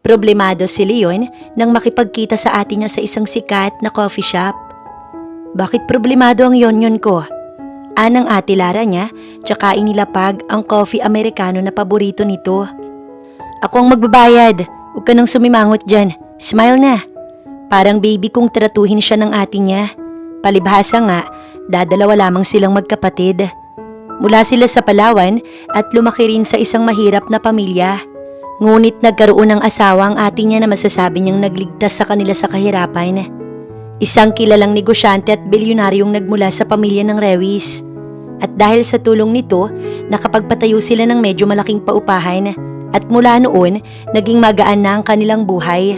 Problemado si Leon nang makipagkita sa ate niya sa isang sikat na coffee shop. Bakit problemado ang yonyon ko? Anang ate Lara niya, tsaka inilapag ang coffee americano na paborito nito. Ako ang magbabayad, huwag ka nang sumimangot dyan, smile na. Parang baby kong tratuhin siya ng ate niya. Palibhasa nga, dadalawa lamang silang magkapatid. Mula sila sa Palawan at lumaki rin sa isang mahirap na pamilya. Ngunit nagkaroon ng asawa ang ate niya na masasabi niyang nagligtas sa kanila sa kahirapan. Isang kilalang negosyante at bilyonaryong nagmula sa pamilya ng Rewis. At dahil sa tulong nito, nakapagpatayo sila ng medyo malaking paupahan at mula noon, naging magaan na ang kanilang buhay.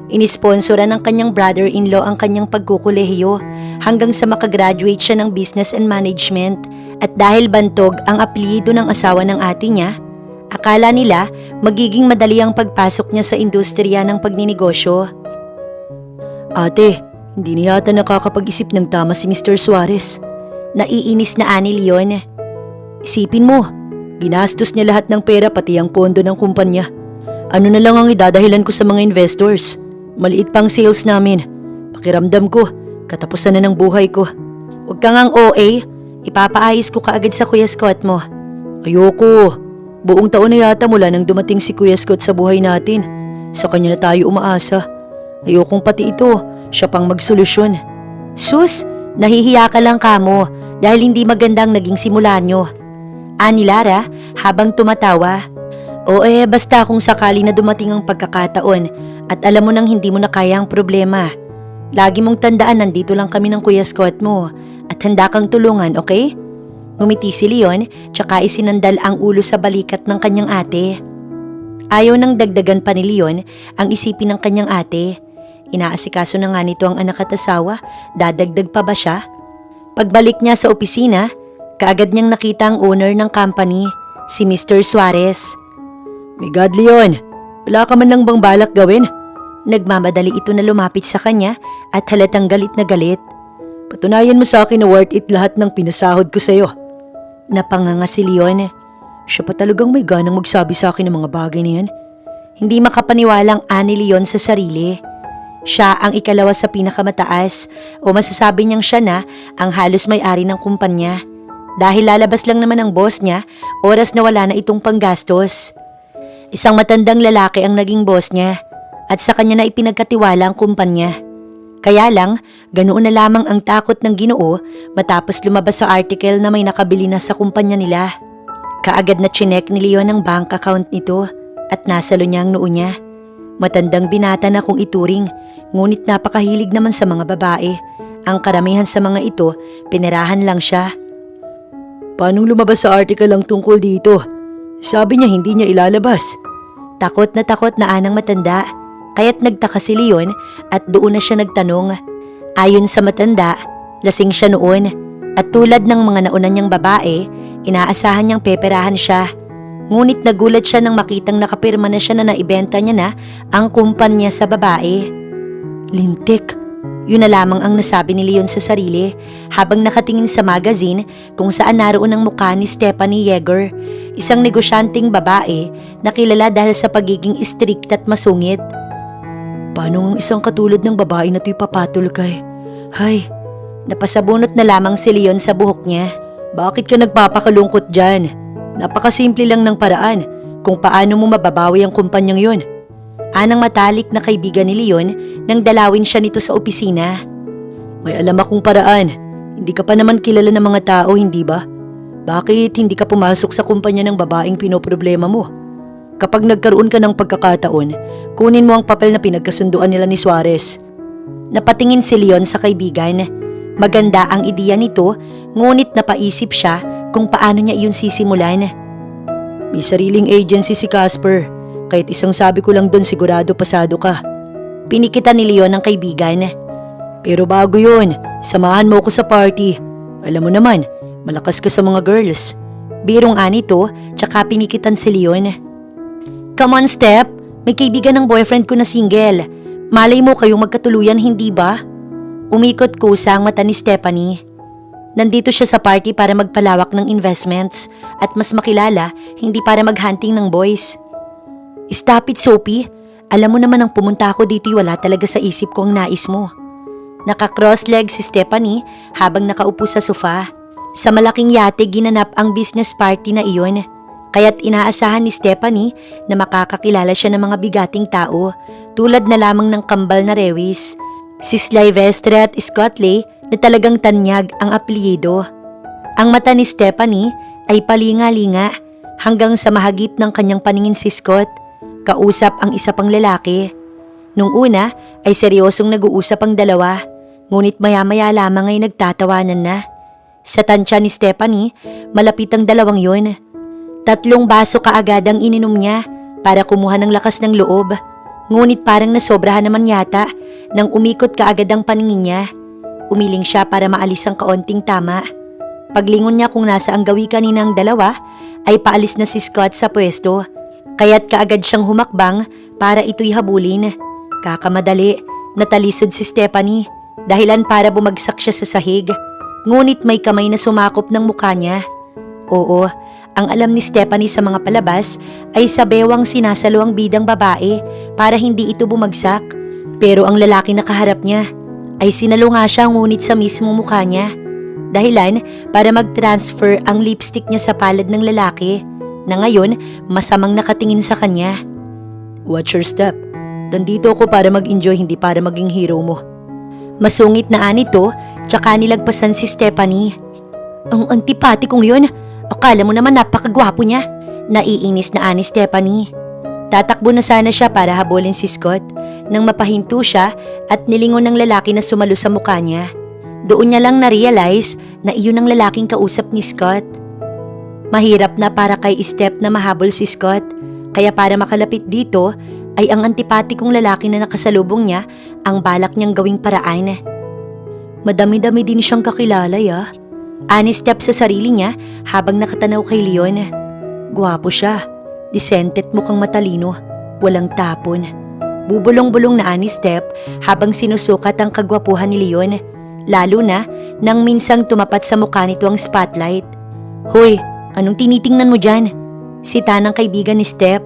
Inisponsoran ng kanyang brother-in-law ang kanyang pagkukolehiyo hanggang sa makagraduate siya ng business and management. At dahil bantog ang apelyido ng asawa ng ate niya, akala nila magiging madali ang pagpasok niya sa industriya ng pagninegosyo. Ate, hindi na yata nakakapag-isip ng tama si Mr. Suarez. Naiinis na ani Leon. Isipin mo, ginastos niya lahat ng pera pati ang pondo ng kumpanya. Ano na lang ang idadahilan ko sa mga investors? Maliit pang sales namin. Pakiramdam ko, katapusan na ng buhay ko. Huwag kang ang OA, ipapaayos ko kaagad sa Kuya Scott mo. Ayoko. Buong taon na yata mula nang dumating si Kuya Scott sa buhay natin. Sa kanya na tayo umaasa. Ayokong pati ito, siya pang magsolusyon. Sus, nahihiya ka lang kamo dahil hindi magandang naging simula nyo. Ani Lara habang tumatawa. O basta kung sakali na dumating ang pagkakataon at alam mo nang hindi mo na kaya ang problema. Lagi mong tandaan nandito lang kami ng Kuya Scott mo at handa kang tulungan, okay? Ngumiti si Leon tsaka isinandal ang ulo sa balikat ng kanyang ate. Ayaw nang dagdagan pa ni Leon ang isipin ng kanyang ate. Inaasikaso na nga nito ang anak at asawa, dadagdag pa ba siya? Pagbalik niya sa opisina, kaagad niyang nakita ang owner ng company, si Mr. Suarez. My God, Leon, wala ka man lang bang balak gawin? Nagmamadali ito na lumapit sa kanya at halatang galit na galit. Patunayan mo sa akin na worth it lahat ng pinasahod ko sa'yo. Napanganga si Leon. Siya pa talagang may ganang magsabi sa akin ng mga bagay na yan. Hindi makapaniwalang ani Leon sa sarili. Siya ang ikalawa sa pinakamataas o masasabi niyang siya na ang halos may-ari ng kumpanya. Dahil lalabas lang naman ang boss niya, oras na wala na itong panggastos. Isang matandang lalaki ang naging boss niya at sa kanya na ipinagkatiwala ang kumpanya. Kaya lang, ganoon na lamang ang takot ng Ginoo matapos lumabas sa article na may nakabili na sa kumpanya nila. Kaagad na chinek ni Leon ang bank account nito at nasalo niya ang noo niya. Matandang binata na kung ituring, ngunit napakahilig naman sa mga babae. Ang karamihan sa mga ito, pinerahan lang siya. Paano lumabas sa article ang tungkol dito? Sabi niya hindi niya ilalabas. Takot na anang matanda, kaya't nagtaka si Leon at doon na siya nagtanong. Ayon sa matanda, lasing siya noon at tulad ng mga nauna niyang babae, inaasahan niyang peperahan siya. Ngunit nagulat siya nang makitang nakapirma na siya na naibenta niya na ang kumpanya sa babae. Lintik. Yun na lamang ang nasabi ni Leon sa sarili habang nakatingin sa magazine kung saan naroon ang mukha ni Stephanie Yeager, isang negosyanteng babae na kilala dahil sa pagiging strict at masungit. Paano ang isang katulad ng babae na to'y papatol kay? Hay, napasabunot na lamang si Leon sa buhok niya. Bakit ka nagpapakalungkot dyan? Napakasimple lang ng paraan kung paano mo mababawi ang kumpanyang yun. Anang matalik na kaibigan ni Leon nang dalawin siya nito sa opisina. May alam akong paraan. Hindi ka pa naman kilala ng mga tao, hindi ba? Bakit hindi ka pumasok sa kumpanya ng babaeng pinoproblema mo? Kapag nagkaroon ka ng pagkakataon, kunin mo ang papel na pinagkasunduan nila ni Suarez. Napatingin si Leon sa kaibigan. Maganda ang ideya nito, ngunit napaisip siya kung paano niya iyon sisimulan. May sariling agency si Casper. Kahit isang sabi ko lang doon sigurado pasado ka. Pinikita ni Leon ang kaibigan. Pero bago yun, samahan mo ko sa party. Alam mo naman, malakas ka sa mga girls. Birong anito, tsaka pinikitan si Leon. Come on, Step. May kaibigan ng boyfriend ko na single. Malay mo kayong magkatuluyan, hindi ba? Umikot kusa ang mata ni Stephanie. Nandito siya sa party para magpalawak ng investments at mas makilala, hindi para maghunting ng boys. Stop it, Sophie. Alam mo naman ang pumunta ako dito wala talaga sa isip ko ang nais mo. Naka-cross-leg si Stephanie habang nakaupo sa sofa. Sa malaking yate ginanap ang business party na iyon. Kaya't inaasahan ni Stephanie na makakakilala siya ng mga bigating tao tulad na lamang ng kambal na Rewis. Si Sylvester at Scott Lay na talagang tanyag ang apelyido. Ang mata ni Stephanie ay palinga-linga hanggang sa mahagip ng kanyang paningin si Scott. Kausap ang isa pang lalaki. Nung una ay seryosong nag-uusap ang dalawa, ngunit maya-maya lamang ay nagtatawanan na. Sa tansya ni Stephanie, malapit ang dalawang yun. 3 baso kaagad ang ininom niya para kumuha ng lakas ng loob. Ngunit parang nasobrahan naman yata nang umikot kaagad ang paningin niya. Umiling siya para maalis ang kaunting tama. Paglingon niya kung nasa ang gawi kanina ang dalawa, ay paalis na si Scott sa pwesto. Kaya't kaagad siyang humakbang para ito'y habulin. Kakamadali, natalisod si Stephanie dahilan para bumagsak siya sa sahig. Ngunit may kamay na sumakop ng mukha niya. Oo, ang alam ni Stephanie sa mga palabas ay sa bewang sinasalo ang bidang babae para hindi ito bumagsak. Pero ang lalaki na kaharap niya ay sinalo nga siya ngunit sa mismong mukha niya. Dahilan para mag-transfer ang lipstick niya sa palad ng lalaki na ngayon masamang nakatingin sa kanya. Watch your step. Nandito ako para mag-enjoy hindi para maging hero mo. Masungit na anito tsaka nilagpasan si Stephanie. Ang antipatikong yun. Akala mo naman napakagwapo niya. Naiinis na ani Stephanie. Tatakbo na sana siya para habulin si Scott nang mapahinto siya at nilingon ng lalaki na sumalo sa mukha niya. Doon niya lang na-realize na iyon ang lalaking kausap ni Scott. Mahirap na para kay Steph na mahabol si Scott, kaya para makalapit dito ay ang antipatikong lalaki na nakasalubong niya ang balak niyang gawing paraan. Madami-dami din siyang kakilala Ani Steph sa sarili niya habang nakatanaw kay Leon. Gwapo siya, disente at mukhang matalino, walang tapon. Bubulong-bulong na ani Steph habang sinusukat ang kagwapuhan ni Leon, lalo na nang minsang tumapat sa mukha nito ang spotlight. Hoy, anong tinitingnan mo dyan? Sita ng kaibigan ni Steph.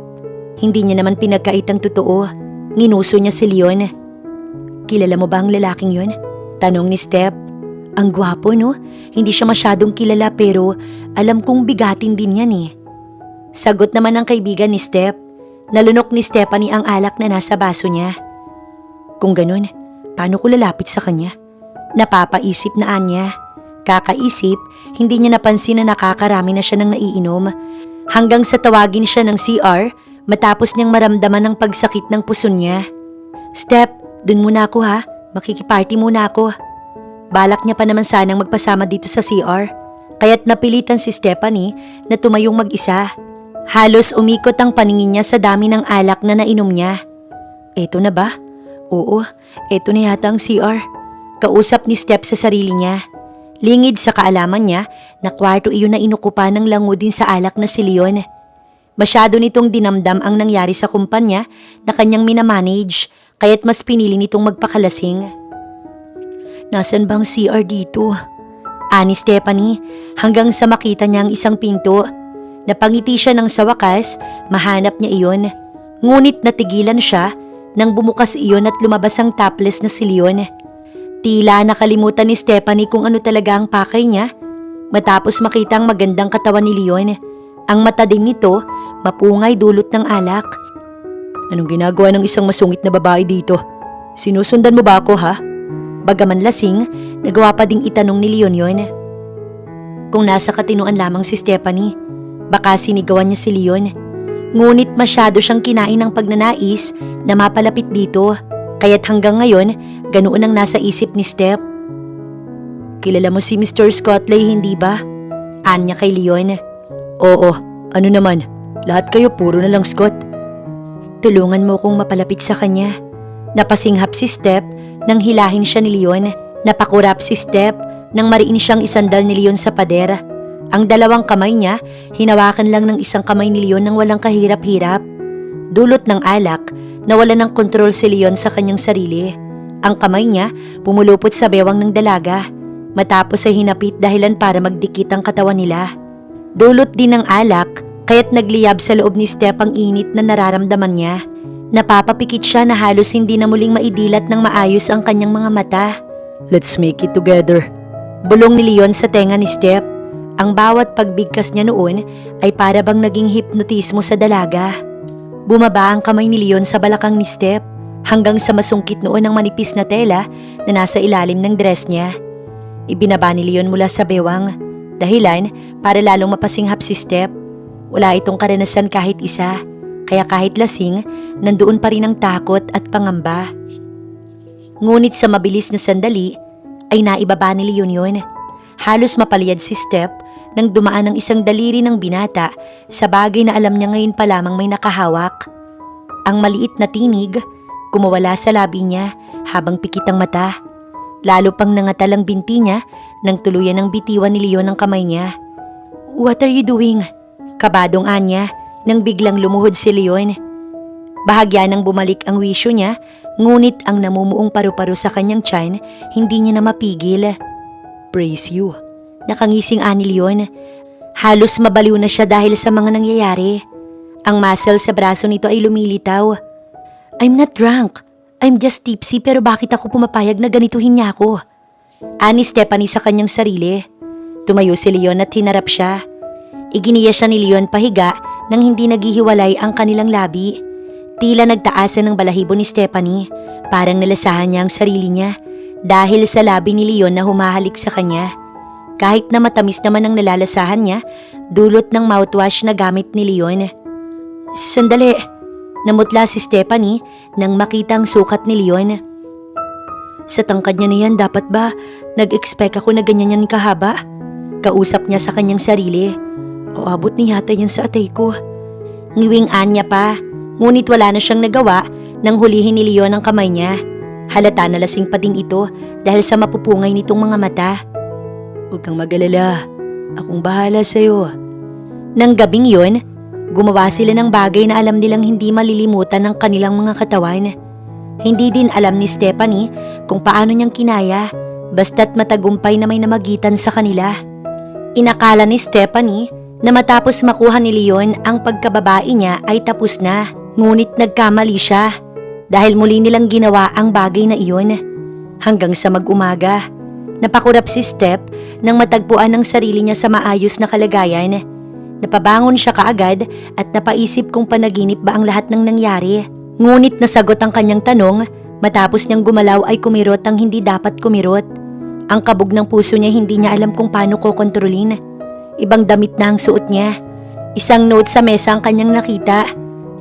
Hindi niya naman pinagkait ang totoo. Nginuso niya si Leon. Kilala mo ba ang lalaking yun? Tanong ni Steph. Ang gwapo no? Hindi siya masyadong kilala pero alam kong bigatin din yan Sagot naman ng kaibigan ni Steph. Nalunok ni Stephanie ang alak na nasa baso niya. Kung ganun, paano ko lalapit sa kanya? Napapaisip na anya. Kakaisip, hindi niya napansin na nakakarami na siya ng naiinom. Hanggang sa tawagin siya ng CR matapos niyang maramdaman ang pagsakit ng puso niya. Steph, dun muna ako ha. Makikiparty muna ako. Balak niya pa naman sanang magpasama dito sa CR. Kaya't napilitan si Stephanie na tumayong mag-isa. Halos umikot ang paningin niya sa dami ng alak na nainom niya. Eto na ba? Oo, eto na yata ang CR. Kausap ni Steph sa sarili niya. Lingid sa kaalaman niya na kwarto iyon na inukupa ng langudin sa alak na si Leon. Masyado nitong dinamdam ang nangyari sa kumpanya na kanyang minamanage, kaya't mas pinili nitong magpakalasing. Nasaan bang CR dito? Ani Stephanie hanggang sa makita niya ang isang pinto. Napangiti siya nang sa wakas, mahanap niya iyon. Ngunit natigilan siya nang bumukas iyon at lumabas ang topless na si Leon. Tila nakalimutan ni Stephanie kung ano talaga ang pakay niya. Matapos makita ang magandang katawan ni Leon, ang mata din nito mapungay dulot ng alak. Anong ginagawa ng isang masungit na babae dito? Sinusundan mo ba ako ha? Bagaman lasing, nagawa pa ding itanong ni Leon yun. Kung nasa katinuan lamang si Stephanie, baka sinigawan niya si Leon. Ngunit masyado siyang kinain ng pagnanais na mapalapit dito, kaya't hanggang ngayon, ganoon ang nasa isip ni Steph. Kilala mo si Mr. Scott Lay, hindi ba? Anya kay Leon. Oo, ano naman, lahat kayo puro na lang Scott. Tulungan mo kong mapalapit sa kanya. Napasinghap si Steph nang hilahin siya ni Leon. Napakurap si Steph nang mariin siyang isandal ni Leon sa pader. Ang dalawang kamay niya, hinawakan lang ng isang kamay ni Leon nang walang kahirap-hirap. Dulot ng alak, nawala ng kontrol si Leon sa kanyang sarili. Ang kamay niya, pumulupot sa bewang ng dalaga. Matapos ay hinapit dahilan para magdikit ang katawan nila. Dulot din ng alak, kaya't nagliyab sa loob ni Steph ang init na nararamdaman niya. Napapapikit siya na halos hindi na muling maidilat ng maayos ang kanyang mga mata. Let's make it together. Bulong ni Leon sa tenga ni Step. Ang bawat pagbigkas niya noon ay para bang naging hipnotismo sa dalaga. Bumaba ang kamay ni Leon sa balakang ni Step hanggang sa masungkit noon ang manipis na tela na nasa ilalim ng dress niya. Ibinaba ni Leon mula sa bewang, dahilan para lalong mapasinghap si Step. Wala itong karanasan kahit isa, kaya kahit lasing, nandoon pa rin ang takot at pangamba. Ngunit sa mabilis na sandali, ay naibaba ni Leon yun. Halos mapaliyad si Step nang dumaan ang isang daliri ng binata sa bagay na alam niya ngayon pa lamang may nakahawak. Ang maliit na tinig, kumawala sa labi niya habang pikit ang mata. Lalo pang nangatalang binti niya nang tuluyan ng bitiwan ni Leon ang kamay niya. "What are you doing?" Kabadong anya nang biglang lumuhod si Leon. Bahagya nang bumalik ang wisyo niya, ngunit ang namumuong paru-paro sa kanyang tiyan hindi niya na mapigil. Praise you. Nakangising ani Leon. Halos mabaliw na siya dahil sa mga nangyayari. Ang muscle sa braso nito ay lumilitaw. "I'm not drunk. I'm just tipsy, pero bakit ako pumapayag na ganituhin niya ako?" Ani Stephanie sa kanyang sarili. Tumayo si Leon at hinarap siya. Iginiya siya ni Leon pahiga nang hindi naghihiwalay ang kanilang labi. Tila nagtaasan ng balahibo ni Stephanie, parang nalasahan niya ang sarili niya dahil sa labi ni Leon na humahalik sa kanya. Kahit na matamis naman ang nalalasahan niya, dulot ng mouthwash na gamit ni Leon. "Sandali," namutla si Stephanie nang makita ang sukat ni Leon. "Sa tangkad niya na yan, dapat ba nag-expect ako na ganyan yan kahaba?" Kausap niya sa kanyang sarili. "O abot ni yata yan sa atay ko." Ngiwing-an niya pa, ngunit wala na siyang nagawa nang hulihin ni Leon ang kamay niya. Halata na lasing pa din ito dahil sa mapupungay nitong mga mata. Huwag kang mag-alala. Akong bahala sa'yo. Nang gabing yun, gumawa sila ng bagay na alam nilang hindi malilimutan ng kanilang mga katawan. Hindi din alam ni Stephanie kung paano niyang kinaya, basta't matagumpay na may namagitan sa kanila. Inakala ni Stephanie na matapos makuha ni Leon ang pagkababae niya ay tapos na, ngunit nagkamali siya dahil muli nilang ginawa ang bagay na iyon. Hanggang sa mag-umaga, napakurap si Step nang matagpuan ang sarili niya sa maayos na kalagayan. Napabangon siya kaagad at napaisip kung panaginip ba ang lahat ng nangyari. Ngunit nasagot ang kanyang tanong matapos niyang gumalaw ay kumirot ang hindi dapat kumirot. Ang kabog ng puso niya hindi niya alam kung paano kokontrolin. Ibang damit na ang suot niya. Isang note sa mesa ang kanyang nakita,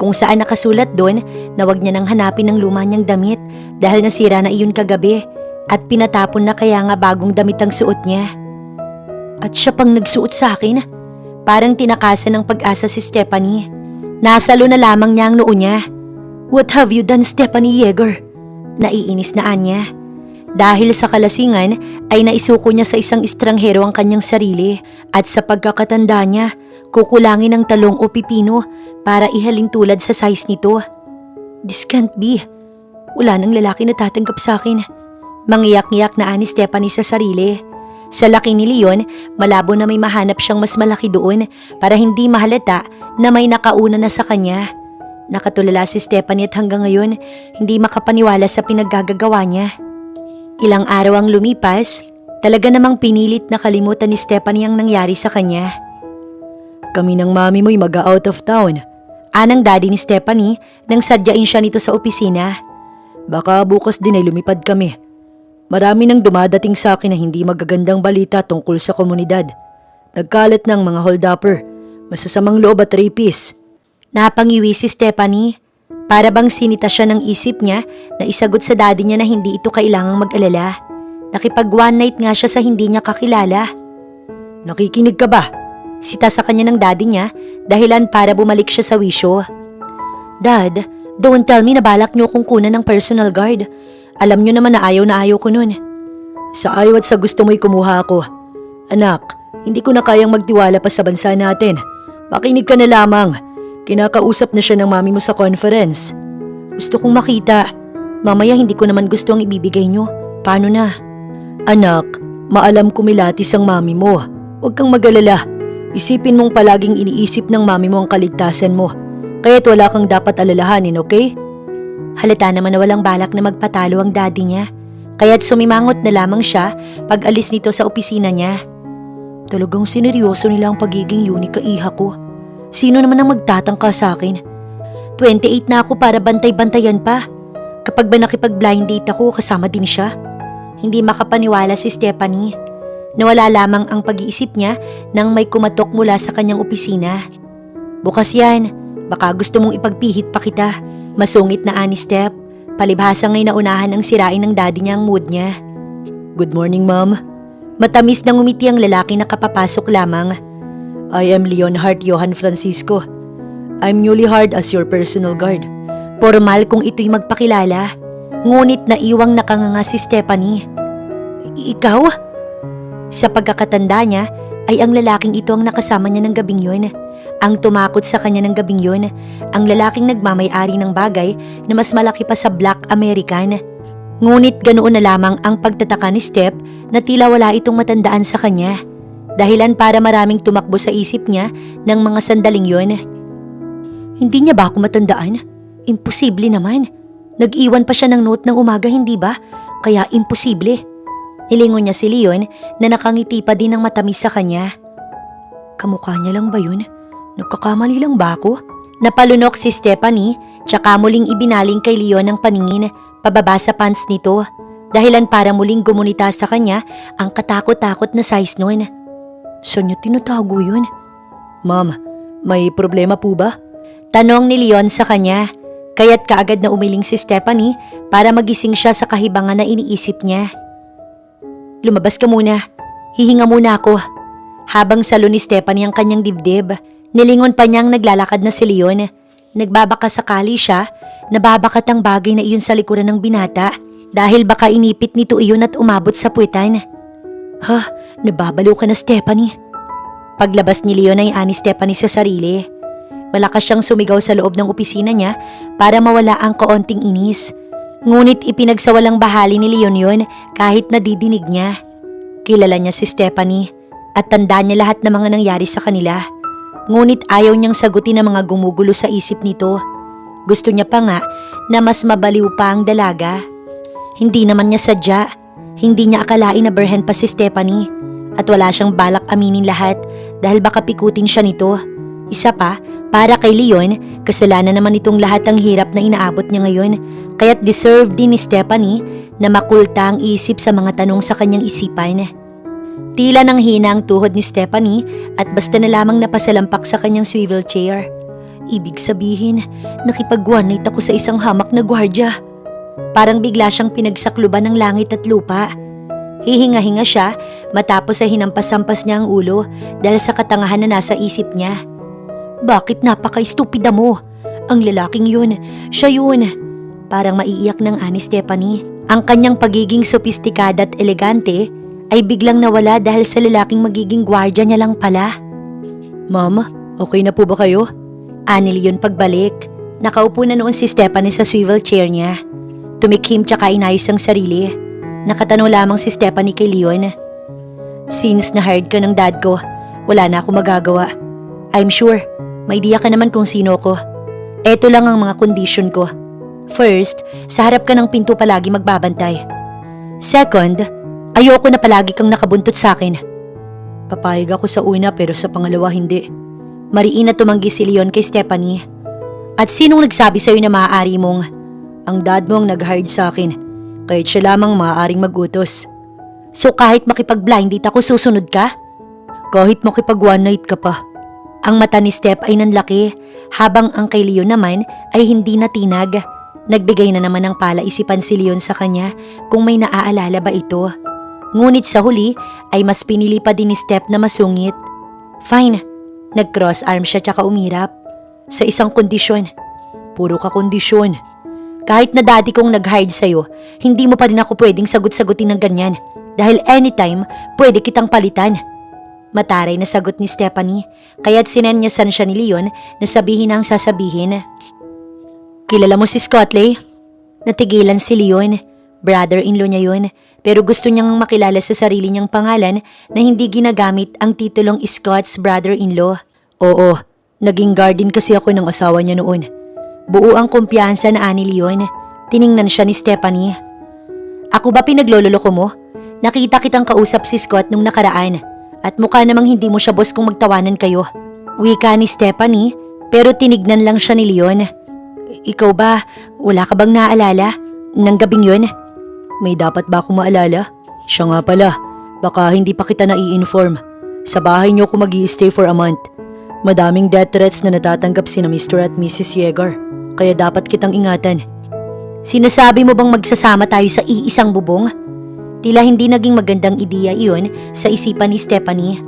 kung saan nakasulat doon na wag niya nang hanapin ang luma niyang damit dahil nasira na iyon kagabi at pinatapon na kaya nga bagong damit ang suot niya. At siya pang nagsuot sa akin. Parang tinakasan ng pag-asa si Stephanie. Nasalo na lamang niya ang noo niya. "What have you done, Stephanie Yeager?" Naiinis na Anya. Dahil sa kalasingan ay naisuko niya sa isang estranghero ang kanyang sarili at sa pagkakatanda niya, kukulangin ng talong o pipino para ihalin tulad sa size nito. "This can't be. Wala nang lalaki na tatanggap sa akin." Mangiyak-ngiyak na ani Stephanie sa sarili. Sa laki ni Leon, malabo na may mahanap siyang mas malaki doon para hindi mahalata na may nakauna na sa kanya. Nakatulala si Stephanie at hanggang ngayon hindi makapaniwala sa pinaggagawa niya. Ilang araw ang lumipas, talaga namang pinilit na kalimutan ni Stephanie ang nangyari sa kanya. "Kami ng mami mo'y mag-out of town." Anang daddy ni Stephanie nang sadyain siya nito sa opisina. "Baka bukas din ay lumipad kami. Marami nang dumadating sa akin na hindi magagandang balita tungkol sa komunidad. Nagkalat ng mga hold-upper, masasamang loob at rapist." Napangiwi si Stephanie. Para bang sinita siya ng isip niya na isagot sa daddy niya na hindi ito kailangang mag-alala. Nakipag one night nga siya sa hindi niya kakilala. "Nakikinig ka ba?" Sita sa kanya ng daddy niya, dahilan para bumalik siya sa wisyo. "Dad, don't tell me na balak niyo kung kunan ng personal guard. Alam niyo naman na ayaw ko nun." "Sa ayaw at sa gusto mo'y kumuha ako. Anak, hindi ko na kayang magtiwala pa sa bansa natin. Makinig ka na lamang. Kinakausap na siya ng mami mo sa conference." "Gusto kong makita. Mamaya hindi ko naman gusto ang ibibigay niyo. Paano na?" "Anak, maalam ko milatis ang mami mo. Huwag kang mag-alala. Isipin mong palaging iniisip ng mami mo ang kaligtasan mo. Kaya't wala kang dapat alalahanin, okay? Halata naman na walang balak na magpatalo ang daddy niya. Kaya't sumimangot na lamang siya pag alis nito sa opisina niya. Talagang sineryoso nila ang pagiging unique kaiha ko. Sino naman ang magtatangka sa akin? 28 na ako para bantay-bantayan pa. Kapag ba nakipag-blind date ako, kasama din siya. Hindi makapaniwala si Stephanie. Nawala lamang ang pag-iisip niya nang may kumatok mula sa kanyang opisina. Bukas yan, baka gusto mong ipagpihit pa kita. Masungit na ani Steph. Palibhasa nga'y naunahan ang sirain ng daddy niya ang mood niya. Good morning, ma'am. Matamis na ngumiti ang lalaki na kapapasok lamang. I am Leonhardt Johan Francisco. I'm newly hired as your personal guard. Formal kung ito'y magpakilala. Ngunit naiwang nakanganga si Stephanie. Ikaw? Sa pagkakatanda niya ay ang lalaking ito ang nakasama niya ng gabing yun. Ang tumakot sa kanya ng gabing yun, ang lalaking nagmamay-ari ng bagay na mas malaki pa sa Black American. Ngunit ganoon na lamang ang pagtataka ni Steph na tila wala itong matandaan sa kanya. Dahilan para maraming tumakbo sa isip niya ng mga sandaling yun. Hindi niya ba ako matandaan? Imposible naman. Nag-iwan pa siya ng note ng umaga, hindi ba? Kaya imposible. Nilingon niya si Leon na nakangiti pa din ng matamis sa kanya. Kamukha niya lang ba yun? Nagkakamali lang ba ako? Napalunok si Stephanie tsaka muling ibinaling kay Leon ang paningin pababa sa pants nito. Dahilan para muling gumunita sa kanya ang katakot-takot na size nun. Saan niyo tinatago yun? Ma'am, may problema po ba? Tanong ni Leon sa kanya. Kaya't kaagad na umiling si Stephanie para magising siya sa kahibangan na iniisip niya. Lumabas ka muna. Hihinga muna ako. Habang salo ni Stephanie ang kanyang dibdib, nilingon pa niyang naglalakad na si Leon. Nagbabaka sakali siya, nababakat ang bagay na iyon sa likuran ng binata dahil baka inipit nito iyon at umabot sa puwetan. Ha? Nababalo ka na, Stephanie? Paglabas ni Leon ay ani Stephanie sa sarili. Malakas siyang sumigaw sa loob ng opisina niya para mawala ang kaunting inis. Ngunit ipinagsawalang bahali ni Leon yun kahit nadidinig niya. Kilala niya si Stephanie at tanda niya lahat ng mga nangyari sa kanila. Ngunit ayaw niyang sagutin ang mga gumugulo sa isip nito. Gusto niya pa nga na mas mabaliw pa ang dalaga. Hindi naman niya sadya. Hindi niya akalain na berhen pa si Stephanie at wala siyang balak aminin lahat dahil baka pikutin siya nito. Isa pa, para kay Leon, kasalanan naman itong lahat ng hirap na inaabot niya ngayon kaya't deserve din ni Stephanie na makulta ang isip sa mga tanong sa kanyang isipan. Tila nang hina ang tuhod ni Stephanie at basta na lamang napasalampak sa kanyang swivel chair. Ibig sabihin, nakipag-one night ako sa isang hamak na gwardya. Parang bigla siyang pinagsakluban ng langit at lupa. Hihinga-hinga siya matapos ay hinampas-hampas niya ang ulo dahil sa katangahan na nasa isip niya. Bakit napaka-estupida mo? Ang lalaking yun, siya yun. Parang maiiyak ng ani Stephanie. Ang kanyang pagiging sopistikada at elegante ay biglang nawala dahil sa lalaking magiging gwardya niya lang pala. Mama, okay na po ba kayo? Ani Leon pagbalik. Nakaupo na noon si Stephanie sa swivel chair niya. Tumikhim tsaka inayos ang sarili. Nakatanong lamang si Stephanie kay Leon. Since na-hired ka ng dad ko, wala na ako magagawa. I'm sure, may idea ka naman kung sino ko. Eto lang ang mga condition ko. First, sa harap ka ng pinto palagi magbabantay. Second, ayoko na palagi kang nakabuntot sa akin. Papayag ako sa una pero sa pangalawa hindi. Mariin na tumanggi si Leon kay Stephanie. At sinong nagsabi sa'yo na maaari mong... Ang dad mo ang nag-hired sa akin, kahit siya lamang maaaring mag-utos. So kahit makipag-blind date ako susunod ka? Kahit makipag-one night ka pa. Ang mata ni Steph ay nanlaki, habang ang kay Leon naman ay hindi natinag. Nagbigay na naman ng palaisipan si Leon sa kanya kung may naaalala ba ito. Ngunit sa huli ay mas pinili pa din ni Steph na masungit. Fine, nag-cross arm siya tsaka umirap. Sa isang kondisyon. Puro ka kondisyon. Kahit na daddy kong nag-hired sa'yo, hindi mo pa rin ako pwedeng sagot-sagutin ng ganyan. Dahil anytime, pwede kitang palitan. Mataray na sagot ni Stephanie, kaya't sinenyasan siya ni Leon na sabihin ang sasabihin. Kilala mo si Scottley? Natigilan si Leon. Brother-in-law niya yun, pero gusto niyang makilala sa sarili niyang pangalan na hindi ginagamit ang titulong Scott's brother-in-law. Oo, naging guardian kasi ako ng asawa niya noon. Buo ang kumpiyansa na ani Leon. Tiningnan siya ni Stephanie. Ako ba pinaglololoko mo? Nakita kitang kausap si Scott nung nakaraan at mukha namang hindi mo siya boss kung magtawanan kayo. Wika ni Stephanie pero tinignan lang siya ni Leon. Ikaw ba, wala ka bang naaalala ng gabing yun? May dapat ba akong maalala? Siya nga pala, baka hindi pa kita nai-inform. Sa bahay niyo ako mag-i-stay for a month. Madaming death threats na natatanggap sina Mr. at Mrs. Yeager, kaya dapat kitang ingatan. Sinasabi mo bang magsasama tayo sa iisang bubong? Tila hindi naging magandang ideya iyon sa isipan ni Stephanie.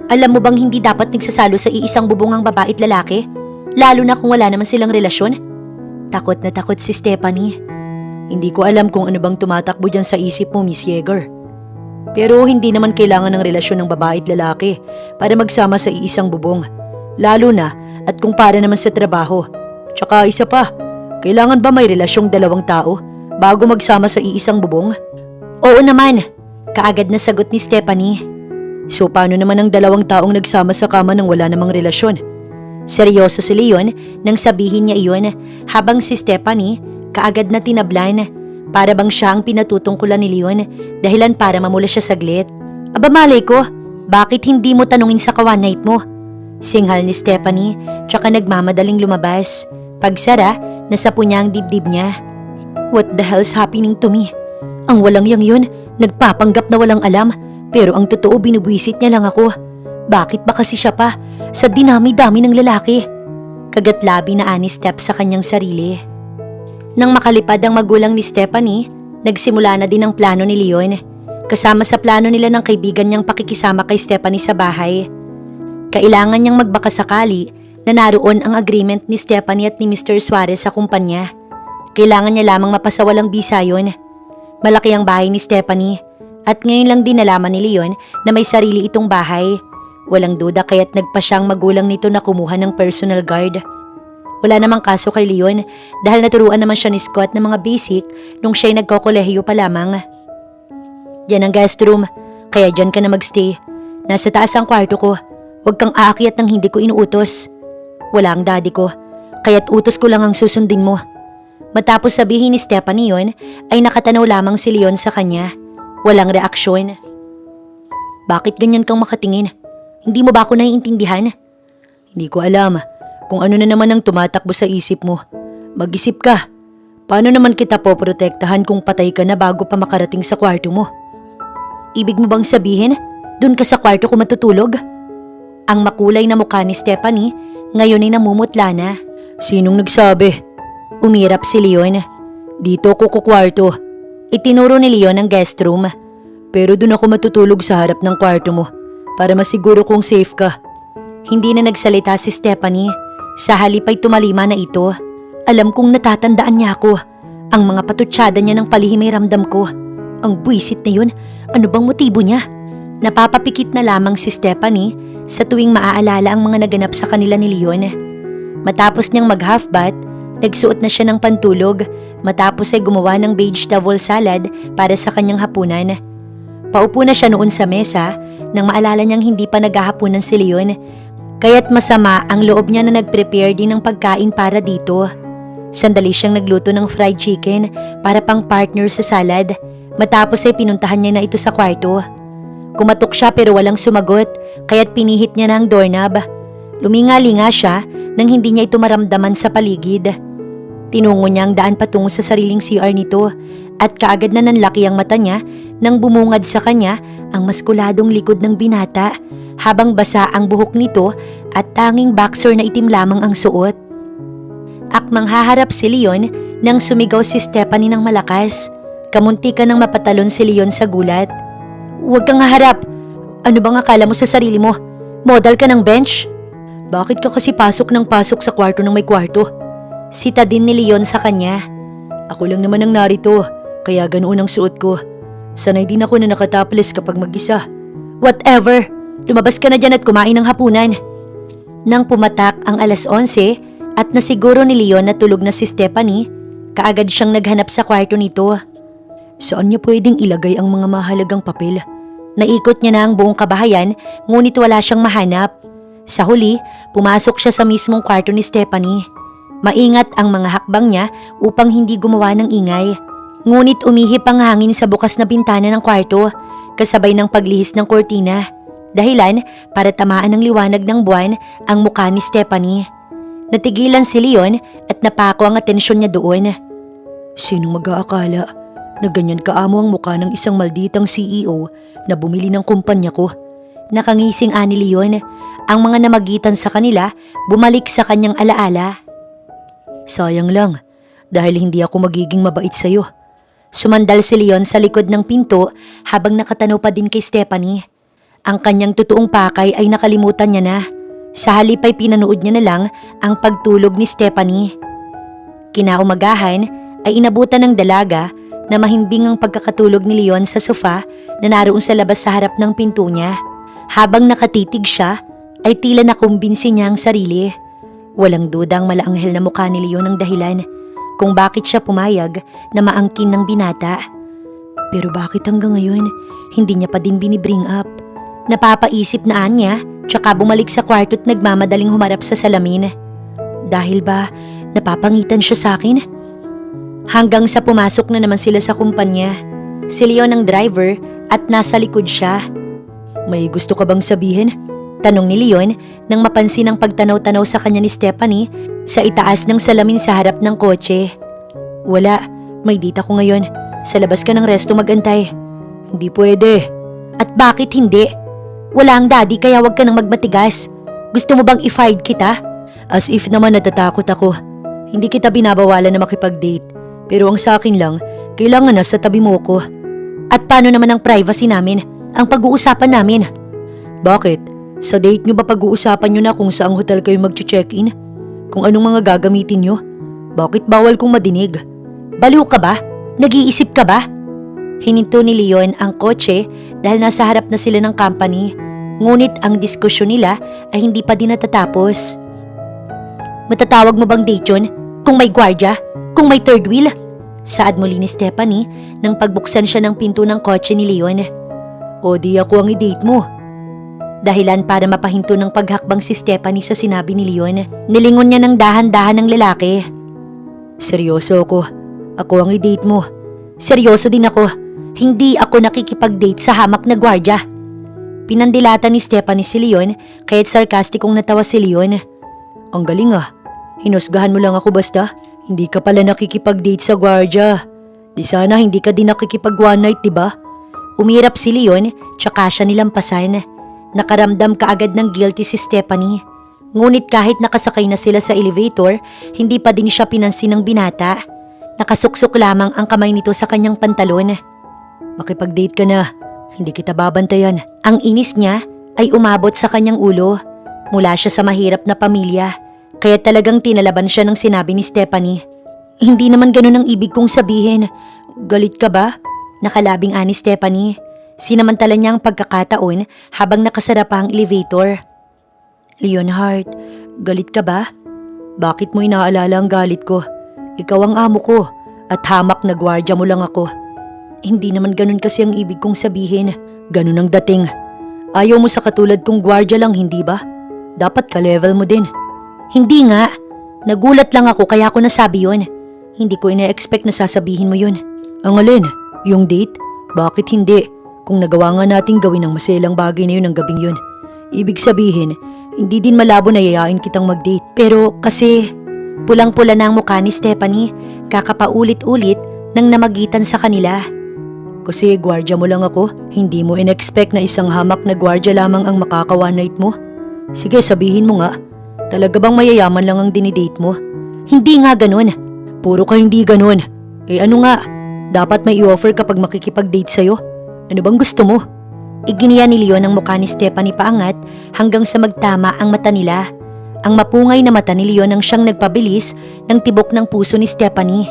Alam mo bang hindi dapat nagsasalo sa iisang bubong ang babae at lalaki? Lalo na kung wala naman silang relasyon? Takot na takot si Stephanie. Hindi ko alam kung ano bang tumatakbo dyan sa isip mo, Miss Yeager. Pero hindi naman kailangan ng relasyon ng babae at lalaki para magsama sa iisang bubong. Lalo na at kung para naman sa trabaho. Tsaka isa pa, kailangan ba may relasyong dalawang tao bago magsama sa iisang bubong? Oo naman, kaagad na sagot ni Stephanie. So paano naman ang dalawang taong nagsama sa kama nang wala namang relasyon? Seryoso si Leon nang sabihin niya iyon habang si Stephanie kaagad na tinablan. Para bang siya ang pinatutungkulan ni Leon dahilan para mamula siya saglit. Aba malay ko, bakit hindi mo tanungin sa kawan night mo? Singhal ni Stephanie tsaka nagmamadaling lumabas. Pagsara, nasapo niya ang dibdib niya. What the hell's happening to me? Ang walang yang yun, nagpapanggap na walang alam pero ang totoo binubwisit niya lang ako. Bakit ba kasi siya pa? Sa dinami-dami ng lalaki. Kagatlabi na ani Steph sa kanyang sarili. Nang makalipad ang magulang ni Stephanie, nagsimula na din ang plano ni Leon. Kasama sa plano nila ng kaibigan niyang pakikisama kay Stephanie sa bahay. Kailangan niyang magbakasakali na naroon ang agreement ni Stephanie at ni Mr. Suarez sa kumpanya. Kailangan niya lamang mapasawalang bisa yun. Malaki ang bahay ni Stephanie at ngayon lang din nalaman ni Leon na may sarili itong bahay. Walang duda kaya't nagpa siyang magulang nito na kumuha ng personal guard. Wala namang kaso kay Leon dahil naturuan naman siya ni Scott ng mga basic nung siya'y nagkokolehiyo pa lamang. Yan ang guest room, kaya dyan ka na magstay. Nasa taas ang kwarto ko, huwag kang aakyat nang hindi ko inuutos. Wala ang daddy ko, kaya't utos ko lang ang susundin mo. Matapos sabihin ni Stephanie yun, ay nakatanaw lamang si Leon sa kanya. Walang reaksyon. Bakit ganyan kang makatingin? Hindi mo ba ako naiintindihan? Hindi ko alam kung ano na naman ang tumatakbo sa isip mo. Mag-isip ka. Paano naman kita poprotektahan kung patay ka na bago pa makarating sa kwarto mo? Ibig mo bang sabihin, dun ka sa kwarto ko matutulog? Ang makulay na mukha ni Stephanie ngayon ay namumutla na. Sinong nagsabi? Umirap si Leon. Dito ako kukwarto. Itinuro ni Leon ang guest room. Pero dun ako matutulog sa harap ng kwarto mo para masiguro kong safe ka. Hindi na nagsalita si Stephanie. Sa halip ay tumalima na ito. Alam kong natatandaan niya ako. Ang mga patutsada niya ng palihim ay ramdam ko. Ang buwisit na yun, ano bang motibo niya? Napapapikit na lamang si Stephanie sa tuwing maaalala ang mga naganap sa kanila ni Leon. Matapos niyang mag-half bath, nagsuot na siya ng pantulog matapos ay gumawa ng vegetable salad para sa kanyang hapunan. Paupo na siya noon sa mesa nang maalala niyang hindi pa naghahapunan si Leon. Kaya't masama ang loob niya na nag-prepare din ng pagkain para dito. Sandali siyang nagluto ng fried chicken para pang partner sa salad. Matapos ay pinuntahan niya na ito sa kwarto. Kumatok siya pero walang sumagot kaya't pinihit niya na ang doorknob. Luminga-linga siya nang hindi niya ito maramdaman sa paligid. Tinungo niya ang daan patungo sa sariling CR nito at kaagad na nanlaki ang mata niya nang bumungad sa kanya ang maskuladong likod ng binata habang basa ang buhok nito at tanging boxer na itim lamang ang suot. Akmang haharap si Leon nang sumigaw si Stephanie ng malakas. Kamunti ka nang mapatalon si Leon sa gulat. Huwag kang haharap! Ano bang akala mo sa sarili mo? Model ka ng bench? Bakit ka kasi pasok ng pasok sa kwarto ng may kwarto? Sita din ni Leon sa kanya. Ako lang naman ang narito, kaya ganoon ang suot ko. Sanay din ako na nakatopless kapag mag-isa. Whatever! Lumabas ka na dyan at kumain ng hapunan. Nang pumatak ang 11:00 at nasiguro ni Leon na tulog na si Stephanie, kaagad siyang naghanap sa kwarto nito. Saan niya pwedeng ilagay ang mga mahalagang papel? Naikot niya na ang buong kabahayan ngunit wala siyang mahanap. Sa huli, pumasok siya sa mismong kwarto ni Stephanie. Maingat ang mga hakbang niya upang hindi gumawa ng ingay. Ngunit umihip ang hangin sa bukas na bintana ng kwarto, kasabay ng paglihis ng kortina. Dahilan para tamaan ng liwanag ng buwan ang mukha ni Stephanie. Natigilan si Leon at napako ang atensyon niya doon. Sinong mag-aakala na ganyan kaamo ang mukha ng isang malditang CEO na bumili ng kumpanya ko? Nakangising ani Leon. Ang mga namagitan sa kanila bumalik sa kanyang alaala. Sayang lang, dahil hindi ako magiging mabait sa'yo. Sumandal si Leon sa likod ng pinto habang nakatanaw pa din kay Stephanie. Ang kanyang totoong pakay ay nakalimutan niya na. Sa halip ay pinanood niya na lang ang pagtulog ni Stephanie. Kinaumagahan ay inabutan ng dalaga na mahimbing ang pagkakatulog ni Leon sa sofa na naroon sa labas sa harap ng pinto niya. Habang nakatitig siya, ay tila nakumbinsi niya ang sarili. Walang dudang malaanghel na mukha ni Leon ang dahilan kung bakit siya pumayag na maangkin ng binata. Pero bakit hanggang ngayon hindi niya pa din binibring up? Napapaisip na niya, tsaka bumalik sa kwarto at nagmamadaling humarap sa salamin. Dahil ba napapangitan siya sa akin? Hanggang sa pumasok na naman sila sa kumpanya. Si Leon ang driver at nasa likod siya. May gusto ka bang sabihin? Tanong ni Leon nang mapansin ang pagtanaw-tanaw sa kanya ni Stephanie sa itaas ng salamin sa harap ng kotse. Wala, may date ako ngayon. Sa labas ka ng resto magantay. Hindi pwede. At bakit hindi? Wala ang daddy kaya wag ka nang magmatigas. Gusto mo bang i-fired kita? As if naman natatakot ako. Hindi kita binabawalan na makipag-date. Pero ang sa akin lang, kailangan na sa tabi mo ko. At paano naman ang privacy namin? Ang pag-uusapan namin? Bakit? Sa date nyo ba pag-uusapan nyo na kung saang hotel kayo mag-check-in? Kung anong mga gagamitin nyo? Bakit bawal kong madinig? Baliw ka ba? Nag-iisip ka ba? Hininto ni Leon ang kotse dahil nasa harap na sila ng company. Ngunit ang diskusyon nila ay hindi pa din natatapos. Matatawag mo bang date yun? Kung may gwardya? Kung may third wheel? Saad muli ni Stephanie nang pagbuksan siya ng pinto ng kotse ni Leon. O di ako ang i-date mo. Dahilan para mapahinto ng paghakbang si Stephanie sa sinabi ni Leon. Nilingon niya ng dahan-dahan ng lalaki. Seryoso ako. Ako ang i-date mo. Seryoso din ako. Hindi ako nakikipag-date sa hamak na gwardya. Pinandilatan ni Stephanie si Leon kaya't sarkastikong natawa si Leon. Ang galing ah. Hinusgahan mo lang ako basta. Hindi ka pala nakikipag-date sa gwardya. Di sana hindi ka din nakikipag one night, diba? Umirap si Leon tsaka siya nilampasan. Nakaramdam kaagad ng guilty si Stephanie. Ngunit kahit nakasakay na sila sa elevator, hindi pa din siya pinansin ng binata. Nakasuksok lamang ang kamay nito sa kanyang pantalon. Makipag-date ka na. Hindi kita babantayan. Ang inis niya ay umabot sa kanyang ulo. Mula siya sa mahirap na pamilya. Kaya talagang tinalaban siya ng sinabi ni Stephanie. Hindi naman ganun ang ibig kong sabihin. Galit ka ba? Nakalabing ani Stephanie. Sinamantala niya ang pagkakataon habang nakasara pa ang elevator. Leonhard, galit ka ba? Bakit mo inaalala ang galit ko? Ikaw ang amo ko at hamak na gwardya mo lang ako. Hindi naman ganun kasi ang ibig kong sabihin. Ganun ang dating. Ayaw mo sa katulad kong gwardya lang, hindi ba? Dapat ka-level mo din. Hindi nga. Nagulat lang ako kaya ako nasabi yun. Hindi ko ina-expect na sasabihin mo yun. Ang alin? Yung date? Bakit hindi? Kung nagawa nga nating gawin ang maselang bagay na yun ang gabing yun. Ibig sabihin, hindi din malabo na yayain kitang mag-date. Pero kasi, pulang-pula na ang mukha ni Stephanie, kakapaulit-ulit nang namagitan sa kanila. Kasi gwardya mo lang ako, hindi mo in-expect na isang hamak na gwardya lamang ang makaka-one night mo? Sige, sabihin mo nga, talaga bang mayayaman lang ang dinidate mo? Hindi nga ganun. Puro ka hindi ganun. Eh ano nga, dapat may i-offer kapag makikipag-date sa'yo. Ano bang gusto mo? Iginiya ni Leon ang mukha ni Stephanie paangat hanggang sa magtama ang mata nila. Ang mapungay na mata ni Leon ang siyang nagpabilis ng tibok ng puso ni Stephanie.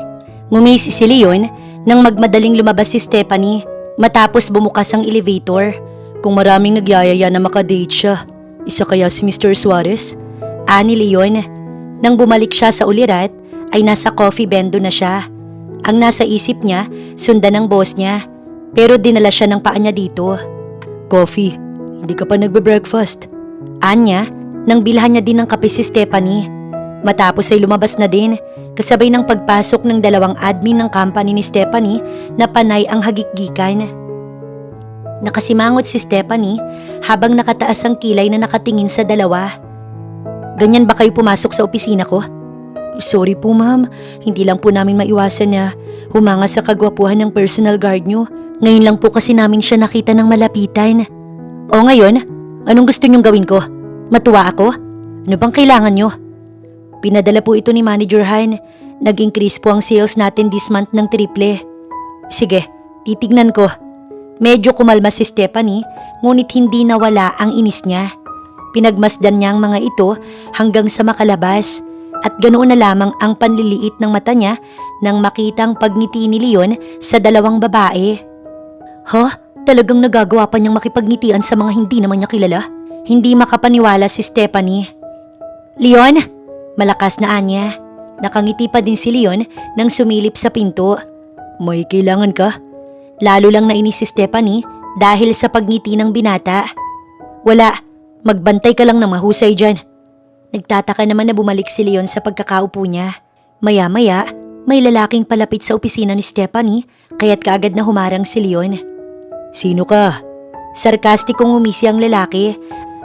Ngumisi si Leon nang magmadaling lumabas si Stephanie matapos bumukas ang elevator. Kung maraming nagyayaya na makadate siya, isa kaya si Mr. Suarez? Ani Leon. Nang bumalik siya sa ulirat ay nasa coffee bendo na siya. Ang nasa isip niya, sundan ng boss niya. Pero dinala siya ng paa niya dito. Coffee, hindi ka pa nagbe-breakfast. Anya, nang bilhan niya din ng kape si Stephanie. Matapos ay lumabas na din, kasabay ng pagpasok ng dalawang admin ng company ni Stephanie na panay ang hagikgikan. Nakasimangot si Stephanie habang nakataas ang kilay na nakatingin sa dalawa. Ganyan ba kayo pumasok sa opisina ko? Sorry po ma'am, hindi lang po namin maiwasan na humanga sa kagwapuhan ng personal guard nyo. Ngayon lang po kasi namin siya nakita ng malapitan. O ngayon, anong gusto nyong gawin ko? Matuwa ako? Ano bang kailangan nyo? Pinadala po ito ni Manager Han. Nag-increase po ang sales natin this month ng triple. Sige, titignan ko. Medyo kumalma si Stephanie, ngunit hindi nawala ang inis niya. Pinagmasdan niya ang mga ito hanggang sa makalabas at ganoon na lamang ang panliliit ng mata niya nang makitang pagngiti ni Leon sa dalawang babae. Talagang nagagawa pa niyang makipagngitian sa mga hindi naman niya kilala? Hindi makapaniwala si Stephanie. Leon! Malakas na anya. Nakangiti pa din si Leon nang sumilip sa pinto. May kailangan ka? Lalo lang nainis si Stephanie dahil sa pagngiti ng binata. Wala, magbantay ka lang ng mahusay dyan. Nagtataka naman na bumalik si Leon sa pagkakaupo niya. Maya-maya, may lalaking palapit sa opisina ni Stephanie kaya't kaagad na humarang si Leon. Sino ka? Sarkastikong umisi ang lalaki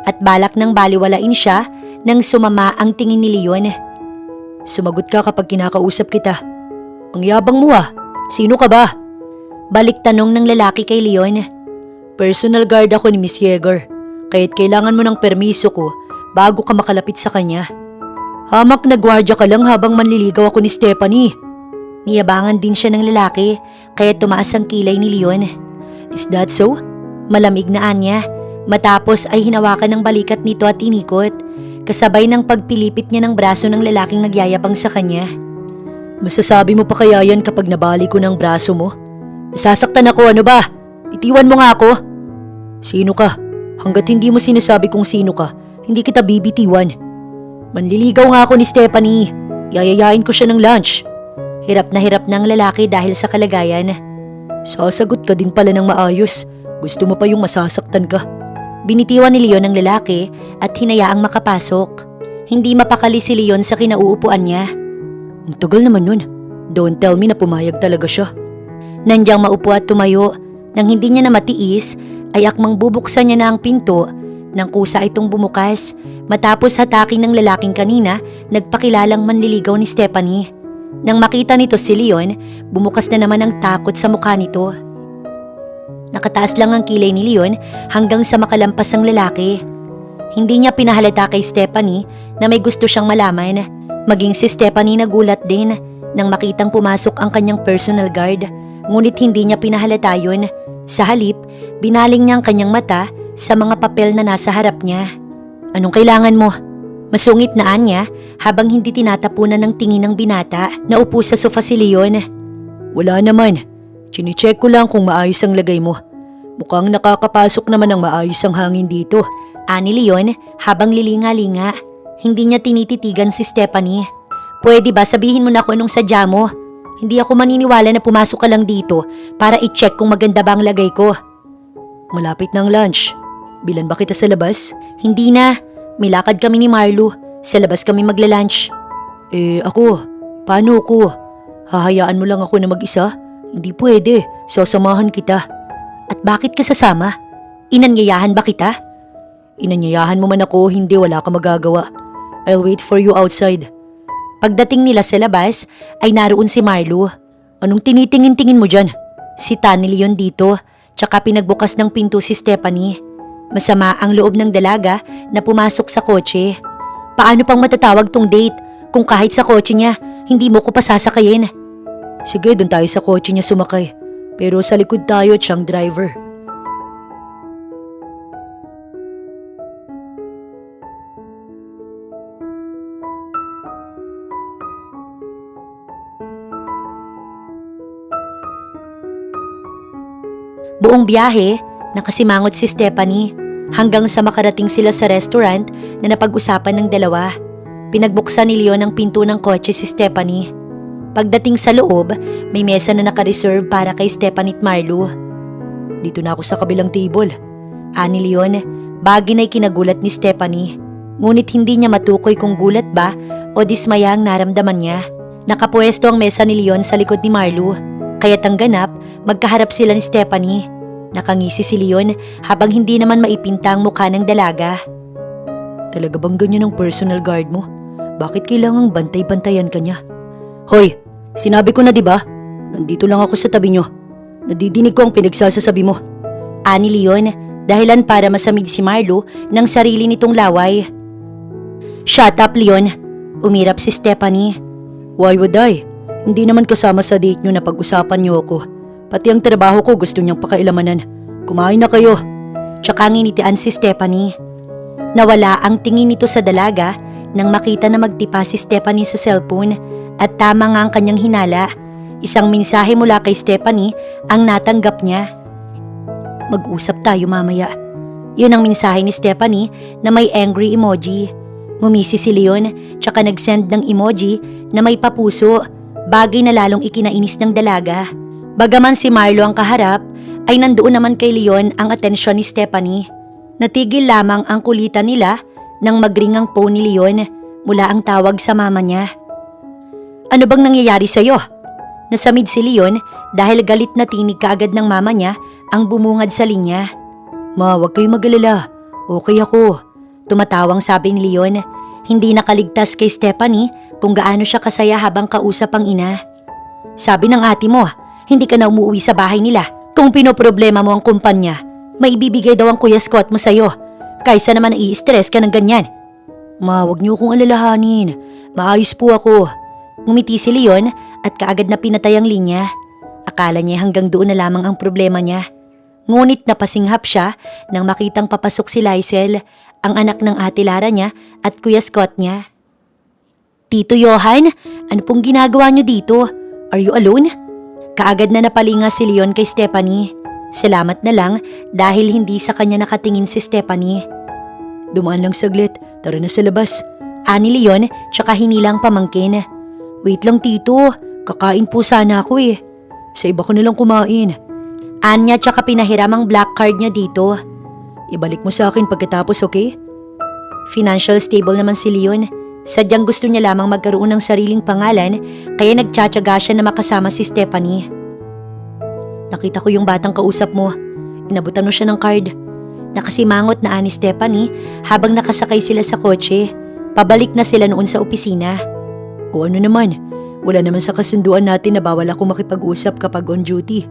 at balak nang baliwalain siya nang sumama ang tingin ni Leon. Sumagot ka kapag kinakausap kita. Ang yabang mo ah. Sino ka ba? Balik tanong ng lalaki kay Leon. Personal guard ako ni Miss Yeager. Kaya't kailangan mo ng permiso ko bago ka makalapit sa kanya. Hamak na gwardya ka lang habang manliligaw ako ni Stephanie. Niyabangan din siya ng lalaki kaya tumaas ang kilay ni Leon. Is that so? Malamig na anya. Matapos ay hinawakan ng balikat nito at inikot. Kasabay ng pagpilipit niya ng braso ng lalaking nagyayabang sa kanya. Masasabi mo pa kaya yan kapag nabali ko ng braso mo? Sasaktan ako, ano ba? Itiwan mo nga ako. Sino ka? Hanggat hindi mo sinasabi kung sino ka, hindi kita bibitiwan. Manliligaw nga ako ni Stephanie. Yayayain ko siya ng lunch. Hirap na hirap ng lalaki dahil sa kalagayan. Sasagot ka din pala ng maayos. Gusto mo pa yung masasaktan ka. Binitiwan ni Leon ang lalaki at hinayaang makapasok. Hindi mapakali si Leon sa kinauupuan niya. Ang tagal naman nun. Don't tell me na pumayag talaga siya. Nandyang maupo at tumayo. Nang hindi niya na matiis, ay akmang bubuksan niya na ang pinto. Nang kusa itong bumukas, matapos hatakin ng lalaking kanina, nagpakilalang manliligaw ni Stephanie. Nang makita nito si Leon, bumukas na naman ang takot sa mukha nito. Nakataas lang ang kilay ni Leon hanggang sa makalampas ang lalaki. Hindi niya pinahalata kay Stephanie na may gusto siyang malaman. Maging si Stephanie nagulat din nang makitang pumasok ang kanyang personal guard. Ngunit hindi niya pinahalata yun. Sa halip, binaling niya ang kanyang mata sa mga papel na nasa harap niya. Anong kailangan mo? Masungit na anya habang hindi tinatapunan ng tingin ng binata na upo sa sofa si Leon. Wala naman. Chine-check ko lang kung maayos ang lagay mo. Mukhang nakakapasok naman ng maayos ang hangin dito. Ani Leon habang lilinga-linga. Hindi niya tinititigan si Stephanie. Pwede ba sabihin mo na kung anong sadya mo? Hindi ako maniniwala na pumasok ka lang dito para i-check kung maganda ba ang lagay ko. Malapit ng lunch. Bilan ba kita sa labas? Hindi na. May lakad kami ni Marlo. Sa labas kami magla-lunch. Ako? Paano ako? Hahayaan mo lang ako na mag-isa? Hindi pwede. Sasamahan kita. At bakit ka sasama? Inanyayahan ba kita? Inanyayahan mo man ako, hindi, wala ka magagawa. I'll wait for you outside. Pagdating nila sa labas, ay naroon si Marlo. Anong tinitingin-tingin mo dyan? Si Tani Leon dito, tsaka pinagbukas ng pinto si Stephanie. Masama ang loob ng dalaga na pumasok sa kotse. Paano pang matatawag tong date kung kahit sa kotse niya, hindi mo ko pa sasakayin? Sige, doon tayo sa kotse niya sumakay. Pero sa likod tayo at siyang driver. Buong biyahe, nakasimangot si Stephanie hanggang sa makarating sila sa restaurant na napag-usapan ng dalawa. Pinagbuksan ni Leon ang pinto ng kotse si Stephanie. Pagdating sa loob, may mesa na naka-reserve para kay Stephanie at Marlo. Dito na ako sa kabilang table. Ani Leon, bagay na'y kinagulat ni Stephanie. Ngunit hindi niya matukoy kung gulat ba o dismaya ang naramdaman niya. Nakapwesto ang mesa ni Leon sa likod ni Marlo, kaya't ang ganap, magkaharap sila ni Stephanie. Nakangisi si Leon habang hindi naman maipinta ang mukha ng dalaga. Talaga bang ganyan ang personal guard mo? Bakit kailangang bantay-bantayan ka niya? Hoy, sinabi ko na 'di ba? Nandito lang ako sa tabi niyo. Nadidinig ko ang pinagsasasabi mo. Ani Leon, dahilan para masamid si Marlo ng sarili nitong laway. Shut up, Leon. Umirap si Stephanie. Why would I? Hindi naman kasama sa date niyo na pag-usapan niyo ako. Pati ang trabaho ko gusto niyang pakailamanan. Kumain na kayo. Tsaka nginitian si Stephanie. Nawala ang tingin nito sa dalaga nang makita na magtipa si Stephanie sa cellphone at tama nga ang kanyang hinala. Isang mensahe mula kay Stephanie ang natanggap niya. Mag-usap tayo mamaya. Yun ang mensahe ni Stephanie na may angry emoji. Ngumisi si Leon tsaka nag-send ng emoji na may papuso, bagay na lalong ikinainis ng dalaga. Bagaman si Marlo ang kaharap, ay nandoon naman kay Leon ang atensyon ni Stephanie. Natigil lamang ang kulitan nila nang magring ang phone ni Leon mula ang tawag sa mama niya. Ano bang nangyayari sa'yo? Nasamid si Leon dahil galit na tinig kaagad ng mama niya ang bumungad sa linya. Ma, huwag kayo mag-alala. Okay ako. Tumatawang sabi ni Leon, hindi nakaligtas kay Stephanie kung gaano siya kasaya habang kausap ang ina. Sabi ng ate mo, hindi ka na umuwi sa bahay nila. Kung pinoproblema mo ang kumpanya, may ibibigay daw ang Kuya Scott mo sa'yo. Kaysa naman i-stress ka ng ganyan. Ma, huwag niyo akong alalahanin. Maayos po ako. Ngumiti si Leon at kaagad na pinatay ang linya. Akala niya hanggang doon na lamang ang problema niya. Ngunit napasinghap siya nang makitang papasok si Lysel, ang anak ng ate Lara niya at Kuya Scott niya. Tito Johan, ano pong ginagawa niyo dito? Are you alone? Kaagad na napalinga si Leon kay Stephanie. Salamat na lang dahil hindi sa kanya nakatingin si Stephanie. Dumaan lang saglit, tara na sa labas. Ani Leon tsaka hinilang pamangkin. Wait lang tito, kakain po sana ako eh. Sa iba ko nalang kumain. Anya tsaka pinahiram ang black card niya dito. Ibalik mo sa akin pagkatapos, okay? Financial stable naman si Leon. Sadyang gusto niya lamang magkaroon ng sariling pangalan kaya nagtsatsaga siya na makasama si Stephanie. Nakita ko yung batang kausap mo. Inabutan mo siya ng card. Nakasimangot na ani Stephanie habang nakasakay sila sa kotse. Pabalik na sila noon sa opisina. O ano naman, wala naman sa kasunduan natin na bawal ako makipag-usap kapag on duty.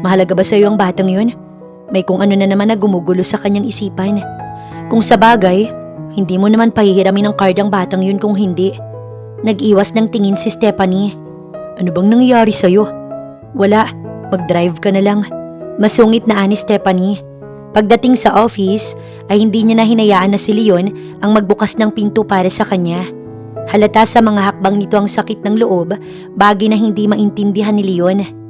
Mahalaga ba sa'yo ang batang yun? May kung ano na naman na gumugulo sa kanyang isipan. Kung sa bagay, hindi mo naman pahihiramin ng card ang batang yun kung hindi. Nag-iwas ng tingin si Stephanie. Ano bang nangyayari sa'yo? Wala, mag-drive ka na lang. Masungit na ani Stephanie. Pagdating sa office, ay hindi niya na hinayaan na si Leon ang magbukas ng pinto para sa kanya. Halata sa mga hakbang nito ang sakit ng loob, bagay na hindi maintindihan ni Leon.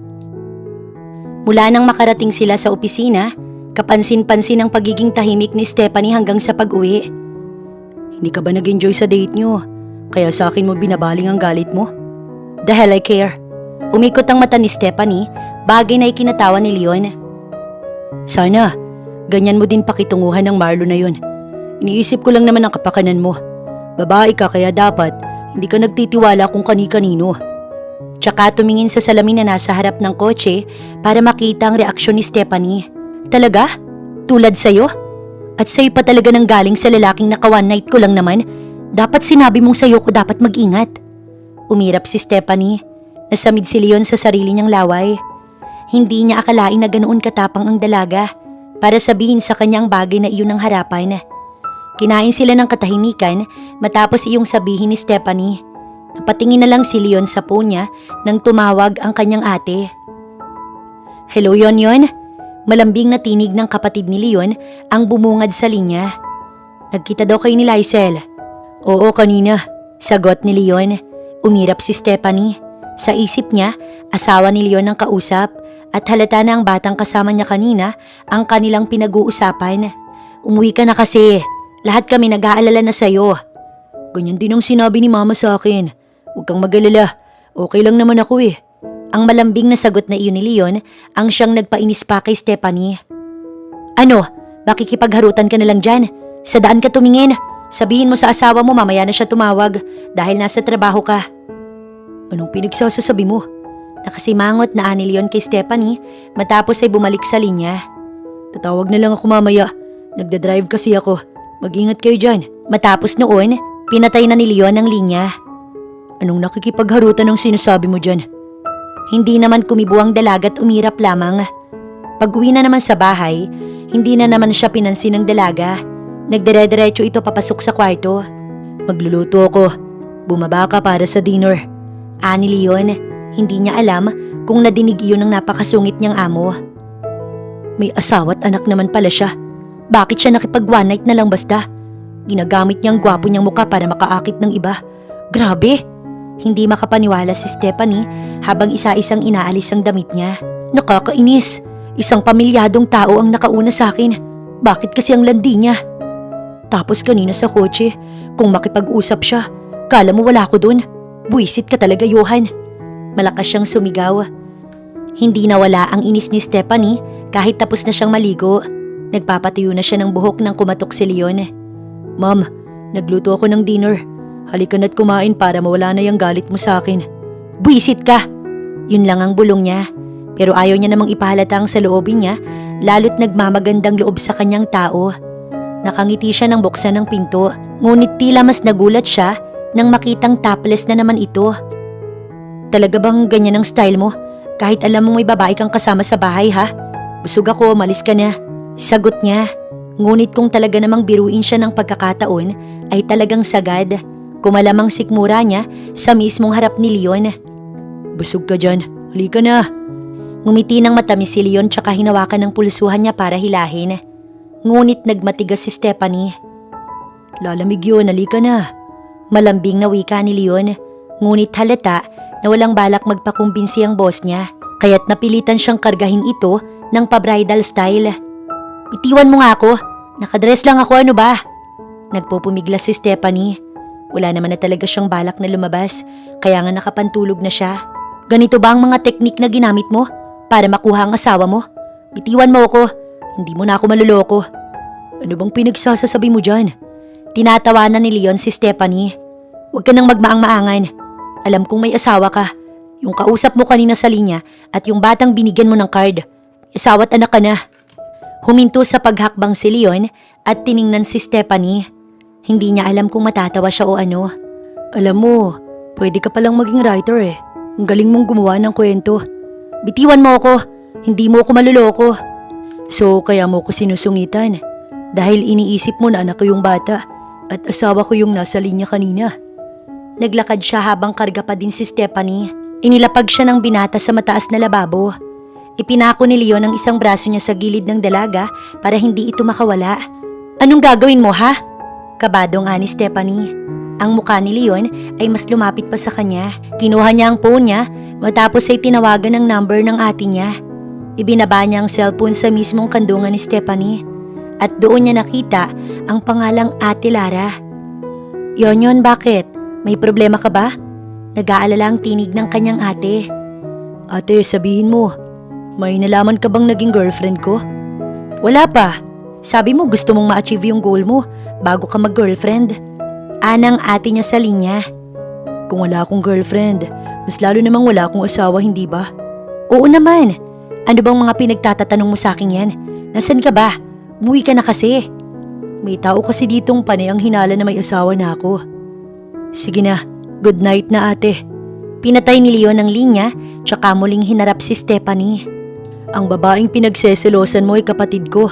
Mula nang makarating sila sa opisina, kapansin-pansin ang pagiging tahimik ni Stephanie hanggang sa pag-uwi. Hindi ka ba nag-enjoy sa date nyo? Kaya sa akin mo binabaling ang galit mo? The hell I care. Umikot ang mata ni Stephanie, bagay na ikinatawa ni Leon. Sana, ganyan mo din pakitunguhan ng Marlo na yun. Iniisip ko lang naman ang kapakanan mo. Babae ka kaya dapat hindi ka nagtitiwala kung kani-kanino. Tsaka tumingin sa salamin na nasa harap ng kotse para makita ang reaksyon ni Stephanie. Talaga? Tulad sa'yo? At sa'yo pa talaga nang galing sa lalaking naka one night ko lang naman? Dapat sinabi mong sa'yo ko dapat mag-ingat. Umirap si Stephanie. Nasamid si Leon sa sarili niyang laway. Hindi niya akalain na ganoon katapang ang dalaga para sabihin sa kanyang bagay na iyon ang harapan. Kinain sila ng katahimikan matapos iyong sabihin ni Stephanie. Napatingin na lang si Leon sa phone niya nang tumawag ang kanyang ate. Hello, Yon. Malambing na tinig ng kapatid ni Leon ang bumungad sa linya. Nagkita daw kayo ni Lysel. Oo, kanina. Sagot ni Leon. Umirap si Stephanie. Sa isip niya, asawa ni Leon ang kausap at halata na ang batang kasama niya kanina ang kanilang pinag-uusapan. Umuwi ka na kasi. Lahat kami nag-aalala na sa'yo. Ganyan din ang sinabi ni mama sa akin. Huwag kang mag-alala. Okay lang naman ako eh. Ang malambing na sagot na iyon ni Leon ang siyang nagpainis pa kay Stephanie. Ano? Makikipagharutan ka na lang dyan? Sa daan ka tumingin? Sabihin mo sa asawa mo mamaya na siya tumawag dahil nasa trabaho ka. Anong pinagsasasabi mo? Nakasimangot na ani Leon kay Stephanie matapos ay bumalik sa linya. Tatawag na lang ako mamaya. Nagdadrive kasi ako. Mag-ingat kayo dyan. Matapos noon, pinatay na ni Leon ang linya. Anong nakikipagharutan ng sinasabi mo dyan? Hindi naman kumibo ang dalaga at umirap lamang. Pag-uwi na naman sa bahay, hindi na naman siya pinansin ng dalaga. Nagdire-diretso ito papasok sa kwarto. Magluluto ako. Bumaba ka para sa dinner. Ani Leon, hindi niya alam kung nadinig iyon ng napakasungit niyang amo. May asawa at anak naman pala siya. Bakit siya nakipag one night na lang basta? Ginagamit niya ang gwapo niyang muka para makaakit ng iba. Grabe! Hindi makapaniwala si Stephanie habang isa-isang inaalis ang damit niya. Nakakainis! Isang pamilyadong tao ang nakauna sa akin. Bakit kasi ang landi niya? Tapos kanina sa kotse, kung makipag-usap siya, kala mo wala ko dun. Buisit ka talaga, Johan. Malakas siyang sumigaw. Hindi nawala ang inis ni Stephanie kahit tapos na siyang maligo. Nagpapatayo na siya ng buhok nang kumatok si Leon. Ma'am, nagluto ako ng dinner. Halika na't kumain para mawala na yung galit mo sa akin. Buisit ka! Yun lang ang bulong niya. Pero ayaw niya namang ipahalata ang saloobin niya, lalo't nagmamagandang loob sa kanyang tao. Nakangiti siya nang buksan ng pinto, ngunit tila mas nagulat siya nang makitang topless na naman ito. Talaga bang ganyan ang style mo? Kahit alam mong may babae kang kasama sa bahay, ha? Busog ako, malis ka na. Sagot niya. Ngunit kung talaga namang biruin siya ng pagkakataon, ay talagang sagad. Kumalamang sikmura niya sa mismong harap ni Leon. Busog ka dyan, halika na. Ngumiti ng matamis si Leon tsaka hinawakan ng pulsuhan niya para hilahin. Ngunit nagmatigas si Stephanie. Lalamig yun, halika na. Malambing na wika ni Leon. Ngunit halata na walang balak magpakumbinsi ang boss niya. Kaya't napilitan siyang kargahin ito ng pa-bridal style. Itiwan mo nga ako. Nakadress lang ako, ano ba? Nagpupumiglas si Stephanie. Wala naman na talaga siyang balak na lumabas, kaya nga nakapantulog na siya. Ganito ba ang mga teknik na ginamit mo para makuha ang asawa mo? Bitiwan mo ako. Hindi mo na ako maluloko. Ano bang pinagsasasabi mo dyan? Tinatawanan ni Leon si Stephanie. Huwag ka nang magmaang-maangan. Alam kong may asawa ka. Yung kausap mo kanina sa linya at yung batang binigyan mo ng card. Asawa at anak ka na. Huminto sa paghakbang si Leon at tiningnan si Stephanie. Hindi niya alam kung matatawa siya o ano. Alam mo, pwede ka palang maging writer eh. Ang galing mong gumawa ng kwento. Bitiwan mo ako. Hindi mo ako maluloko. So kaya mo ko sinusungitan. Dahil iniisip mo na anak ko yung bata at asawa ko yung nasa linya kanina. Naglakad siya habang karga pa din si Stephanie. Inilapag siya ng binata sa mataas na lababo. Ipinako ni Leon ang isang braso niya sa gilid ng dalaga para hindi ito makawala. Anong gagawin mo, ha? Kabado nga ni Stephanie. Ang mukha ni Leon ay mas lumapit pa sa kanya. Kinuha niya ang phone niya matapos ay tinawagan ang number ng ate niya. Ibinaba niya ang cellphone sa mismong kandungan ni Stephanie. At doon niya nakita ang pangalang Ate Lara. Yon, bakit? May problema ka ba? Nag-aalala ang tinig ng kanyang ate. Ate, sabihin mo, may nalaman ka bang naging girlfriend ko? Wala pa. Sabi mo gusto mong ma-achieve yung goal mo bago ka mag-girlfriend. Anang ate niya sa linya. Kung wala akong girlfriend, mas lalo namang wala akong asawa, hindi ba? Oo naman. Ano bang mga pinagtatatanong mo sa akin yan? Nasaan ka ba? Umuwi ka na kasi. May tao kasi ditong panay ang hinala na may asawa na ako. Sige na, good night na ate. Pinatay ni Leon ang linya tsaka muling hinarap si Stephanie. Ang babaeng pinagseselosan mo ay kapatid ko.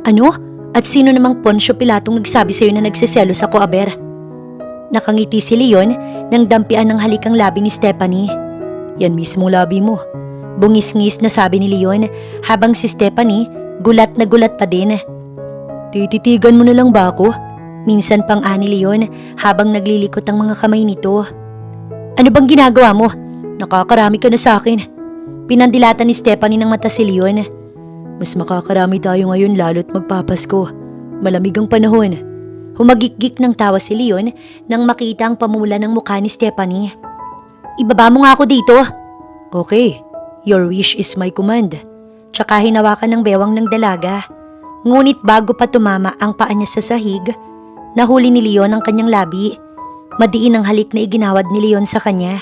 Ano? At sino namang Poncio Pilatong nagsabi sa'yo na nagseselos ako, Aber? Nakangiti si Leon nang dampian ng halikang labi ni Stephanie. Yan mismong labi mo. Bungis-ngis na sabi ni Leon habang si Stephanie gulat na gulat pa din. Tititigan mo na lang ba ako? Minsan pang ani Leon habang naglilikot ang mga kamay nito. Ano bang ginagawa mo? Nakakarami ka na sa akin. Pinandilatan ni Stephanie ng mata si Leon. Mas makakarami tayo ngayon lalo't magpapasko. Malamig ang panahon. Humagikgik ng tawa si Leon nang makita ang pamula ng mukha ni Stephanie. Ibaba mo nga ako dito. Okay, your wish is my command. Tsaka hinawakan ng bewang ng dalaga. Ngunit bago pa tumama ang paa niya sa sahig, Nahuli ni Leon ang kanyang labi. Madiin ang halik na iginawad ni Leon sa kanya.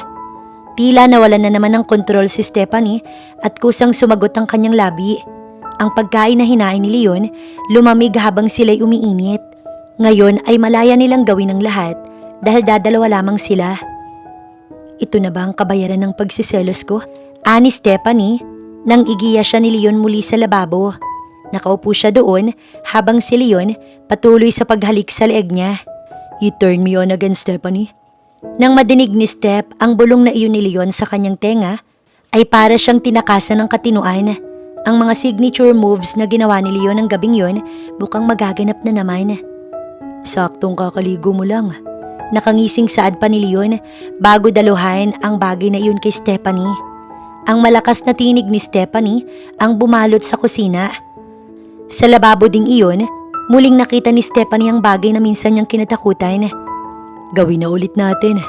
Tila nawalan na naman ng kontrol si Stephanie at kusang sumagot ang kanyang labi. Ang pagkain na hinain ni Leon lumamig habang sila'y umiinit. Ngayon ay malaya nilang gawin ang lahat dahil dadalawa lamang sila. Ito na ba ang kabayaran ng pagsiselos ko? Ani Stephanie nang igiya siya ni Leon muli sa lababo. Nakaupo siya doon habang si Leon patuloy sa paghalik sa leeg niya. You turn me on again, Stephanie. Nang madinig ni Steph ang bulong na iyon ni Leon sa kanyang tenga, ay para siyang tinakasan ng katinuan. Ang mga signature moves na ginawa ni Leon ng gabing yon mukhang magaganap na naman. Saktong kakaligo mo lang. Nakangising saad pa ni Leon bago daluhan ang bagay na iyon kay Stephanie. Ang malakas na tinig ni Stephanie ang bumalot sa kusina. Sa lababo ding iyon, muling nakita ni Stephanie ang bagay na minsan niyang kinatakutan. Gawin na ulit natin.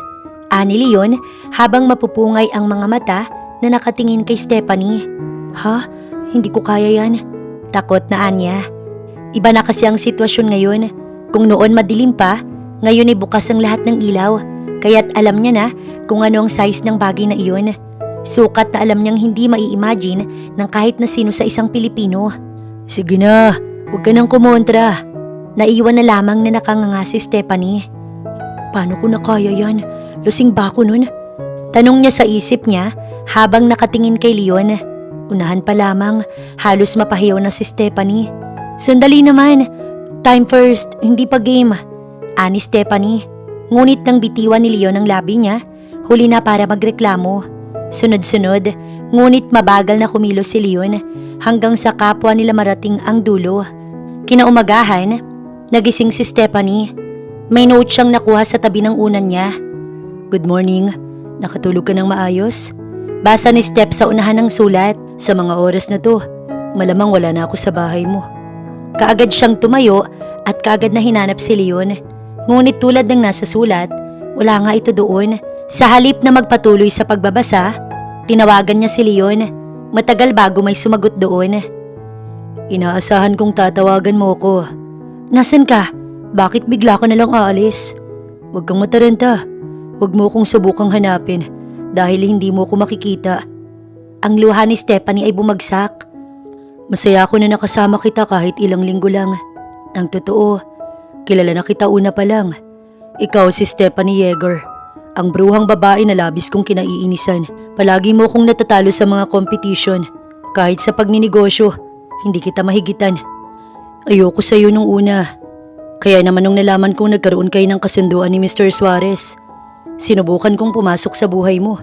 Ani Leon habang mapupungay ang mga mata na nakatingin kay Stephanie. Ha? Hindi ko kaya yan. Takot na Anya. Iba na kasi ang sitwasyon ngayon. Kung noon madilim pa, ngayon ay bukas ang lahat ng ilaw. Kaya't alam niya na kung ano ang size ng bagay na iyon. Sukat na alam niyang hindi mai-imagine ng kahit na sino sa isang Pilipino. Sige na, huwag ka nang kumontra. Naiwan na lamang na nakanganga si Stephanie. Paano ko na kaya yan? Lusing ba ako nun? Tanong niya sa isip niya habang nakatingin kay Leon. Unahan pa lamang, halos mapahiyaw na si Stephanie. Sandali naman, time first, hindi pa game. Ani Stephanie. Ngunit nang bitiwan ni Leon ang labi niya, huli na para magreklamo. Sunod-sunod, ngunit mabagal na kumilos si Leon hanggang sa kapwa nila marating ang dulo. Kinaumagahan, nagising si Stephanie. May note siyang nakuha sa tabi ng unan niya. Good morning, nakatulog ka ng maayos? Basa ni Steph sa unahan ng sulat. Sa mga oras na to, malamang wala na ako sa bahay mo. Kaagad siyang tumayo at kaagad na hinanap si Leon. Ngunit tulad ng nasa sulat, wala nga ito doon. Sa halip na magpatuloy sa pagbabasa, tinawagan niya si Leon. Matagal bago may sumagot doon. Inaasahan kong tatawagan mo ko. Nasaan ka? Bakit bigla ka nalang aalis? Huwag kang mataranta. Huwag mo kong subukang hanapin dahil hindi mo ko makikita. Ang luha ni Stephanie ay bumagsak. Masaya ako na nakasama kita kahit ilang linggo lang. Ang totoo, kilala na kita una pa lang. Ikaw si Stephanie Yeager. Ang bruhang babae na labis kong kinaiinisan. Palagi mo kong natatalo sa mga competition. Kahit sa pagninegosyo, hindi kita mahigitan. Ayoko sa'yo nung una. Kaya naman nung nalaman kong nagkaroon kayo ng kasunduan ni Mr. Suarez, sinubukan kong pumasok sa buhay mo.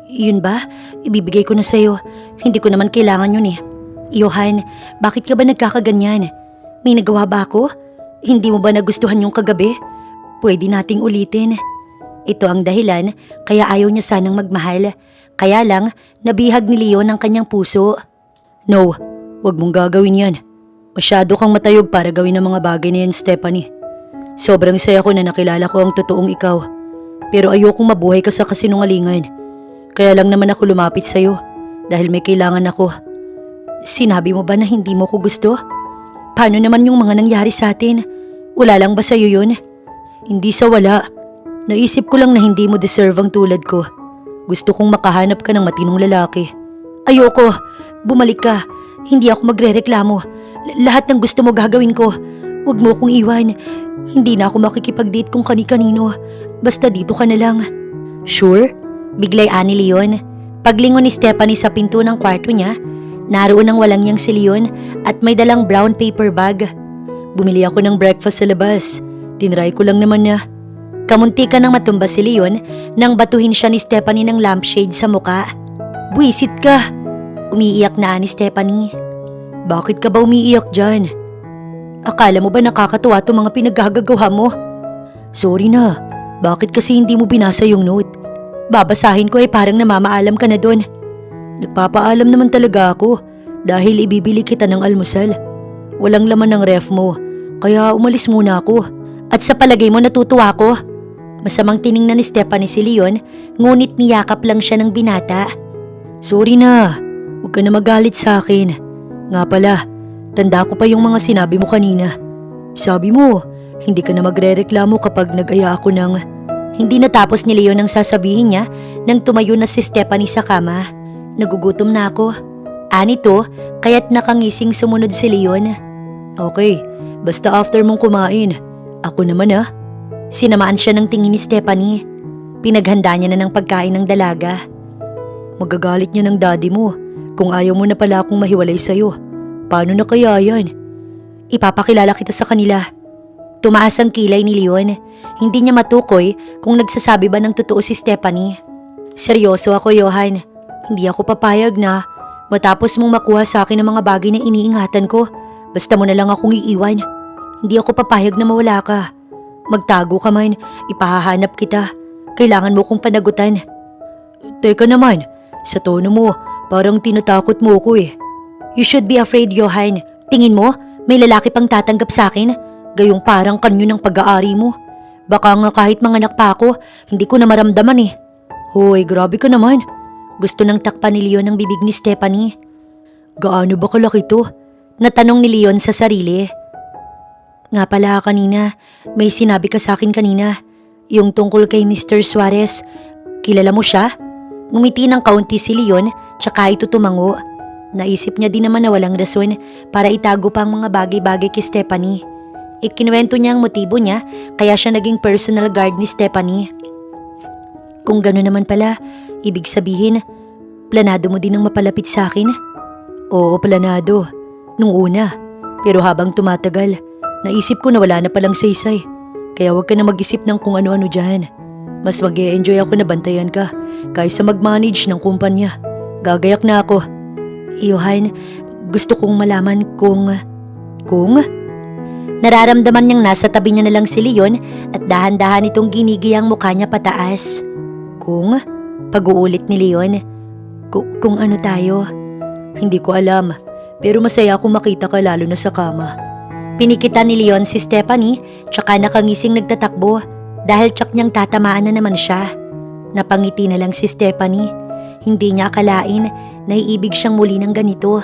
Yun ba? Ibibigay ko na sa'yo. Hindi ko naman kailangan yun eh. Johan, bakit ka ba nagkakaganyan? May nagawa ba ako? Hindi mo ba nagustuhan yung kagabi? Pwede nating ulitin. Ito ang dahilan kaya ayaw niya sanang magmahal. Kaya lang, nabihag ni Leon ang kanyang puso. No, wag mong gagawin yan. Masyado kang matayog para gawin ang mga bagay na yan, Stephanie. Sobrang saya ko na nakilala ko ang totoong ikaw. Pero ayokong mabuhay ka sa kasinungalingan. Kaya lang naman ako lumapit sa'yo dahil may kailangan ako. Sinabi mo ba na hindi mo ko gusto? Paano naman yung mga nangyari sa atin? Wala lang ba sa'yo yun? Hindi sa wala. Naisip ko lang na hindi mo deserve ang tulad ko. Gusto kong makahanap ka ng matinong lalaki. Ayoko. Bumalik ka. Hindi ako magrereklamo. Lahat ng gusto mo gagawin ko. Huwag mo kong iwan. Hindi na ako makikipag-date kung kani-kanino. Basta dito ka na lang. Sure? Biglay ani Leon. Paglingon ni Stephanie sa pinto ng kwarto niya, naroon ang walang niyang si Leon at may dalang brown paper bag. Bumili ako ng breakfast sa labas. Tinry ko lang naman na. Kamunti ka nang matumba si Leon nang batuhin siya ni Stephanie ng lampshade sa muka. Buwisit ka! Umiiyak na ani Stephanie. Bakit ka ba umiiyak dyan? Akala mo ba nakakatuwa itong mga pinaggagawa mo? Sorry na, bakit kasi hindi mo binasa yung note? Babasahin ko parang namamaalam ka na doon. Nagpapaalam naman talaga ako dahil ibibili kita ng almusal. Walang laman ng ref mo, kaya umalis muna ako. At sa palagay mo natutuwa ako? Masamang tiningnan ni Stephanie si Leon, ngunit niyakap lang siya ng binata. Sorry na, huwag ka na magalit sa akin. Nga pala, tanda ko pa yung mga sinabi mo kanina. Sabi mo, Hindi ka na magrereklamo kapag nag-aya ako ng... Hindi natapos ni Leon ang sasabihin niya nang tumayo na si Stephanie sa kama. Nagugutom na ako. Anito, kaya't nakangising sumunod si Leon. Okay, basta after mong kumain. Ako naman Sinamaan siya ng tingin ni Stephanie. Pinaghanda niya na ng pagkain ng dalaga. Magagalit niya ng daddy mo kung ayaw mo na pala akong mahiwalay sa'yo. Paano na kaya yan? Ipapakilala kita sa kanila. Tumaas ang kilay ni Leon. Hindi niya matukoy kung nagsasabi ba ng totoo si Stephanie. Seryoso ako, Johan. Hindi ako papayag na matapos mong makuha sa akin ang mga bagay na iniingatan ko, basta mo na lang akong iiwan. Hindi ako papayag na mawala ka. Magtago ka man, ipahahanap kita. Kailangan mo kong panagutan. Teka naman, sa tono mo, parang tinatakot mo ko You should be afraid, Johan. Tingin mo, may lalaki pang tatanggap sa akin? Gayong parang kanyo ng pag-aari mo. Baka nga kahit manganak pa ako, hindi ko na maramdaman Hoy, grabe ka naman. Gusto nang takpan ni Leon ang bibig ni Stephanie. Gaano ba kalaki to? Natanong ni Leon sa sarili. Nga pala kanina, may sinabi ka sa akin kanina. Yung tungkol kay Mr. Suarez. Kilala mo siya? Ngumiti ng kaunti si Leon, tsaka ito tumango. Naisip niya din naman na walang rason para itago pa ang mga bagay-bagay kay Stephanie. Ikinuwento niya ang motibo niya kaya siya naging personal guard ni Stephanie. Kung gano'n naman pala, ibig sabihin, planado mo din ang mapalapit sa akin? Oo, planado. Nung una. Pero habang tumatagal, naisip ko na wala na palang saysay. Kaya huwag ka na mag-isip ng kung ano-ano dyan. Mas mag-e-enjoy ako na bantayan ka kaysa mag-manage ng kumpanya. Gagayak na ako. Johan, gusto kong malaman kung... Nararamdaman niyang nasa tabi niya na lang si Leon at dahan-dahan itong ginigiyang mukha niya pataas. Kung? Pag-uulit ni Leon. Kung ano tayo? Hindi ko alam, pero masaya akong makita ka lalo na sa kama. Pinikita ni Leon si Stephanie tsaka nakangising nagtatakbo dahil tsak niyang tatamaan na naman siya. Napangiti na lang si Stephanie. Hindi niya akalain na iibig siyang muli ng ganito.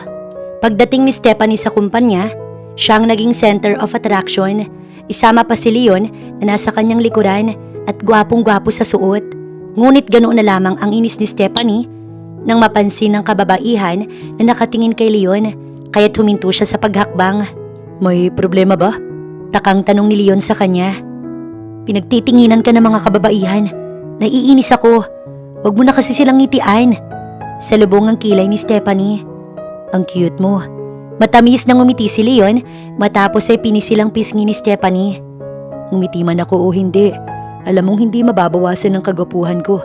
Pagdating ni Stephanie sa kumpanya, siya ang naging center of attraction. Isama pa si Leon na nasa kanyang likuran at gwapong-gwapo sa suot. Ngunit ganoon na lamang ang inis ni Stephanie nang mapansin ng kababaihan na nakatingin kay Leon kaya't huminto siya sa paghakbang. May problema ba? Takang tanong ni Leon sa kanya. Pinagtitinginan ka ng mga kababaihan. Naiinis ako. Huwag mo na kasi silang ngitian. Salubong ang kilay ni Stephanie. Ang cute mo. Matamis na ngumiti si Leon matapos ay pinisilang pisngi ni Stephanie. Ngumiti man ako o hindi, alam mong hindi mababawasan ang kagwapuhan ko.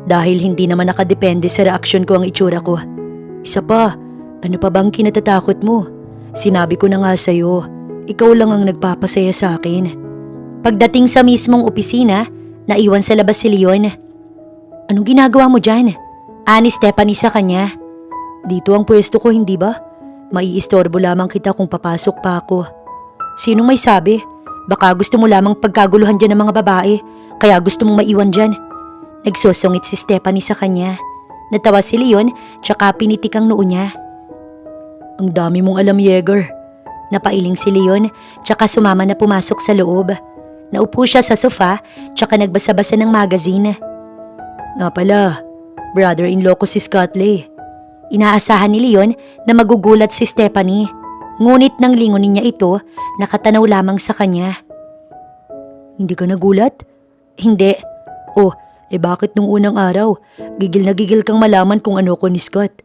Dahil hindi naman nakadepende sa reaksyon ko ang itsura ko. Isa pa, ano pa bang kinatatakot mo? Sinabi ko na nga sa'yo, ikaw lang ang nagpapasaya sa akin. Pagdating sa mismong opisina, naiwan sa labas si Leon. Anong ginagawa mo dyan? Ani Stephanie sa kanya. Dito ang pwesto ko, hindi ba? Maiistorbo lamang kita kung papasok pa ako. Sinong may sabi? Baka gusto mo lamang pagkaguluhan dyan ng mga babae, kaya gusto mong maiwan dyan. Nagsusungit si Stephanie sa kanya. Natawa si Leon, tsaka pinitik ang noo niya. Ang dami mong alam, Yeager. Napailing si Leon, tsaka sumama na pumasok sa loob. Naupo siya sa sofa, tsaka nagbasa-basa ng magazine. Nga pala, brother-in-law ko si Scott Lee. Inaasahan ni Leon na magugulat si Stephanie. Ngunit nang lingunin niya ito, nakatanaw lamang sa kanya. Hindi ka nagulat? Hindi. Oh, bakit nung unang araw, gigil na gigil kang malaman kung ano ko ni Scott?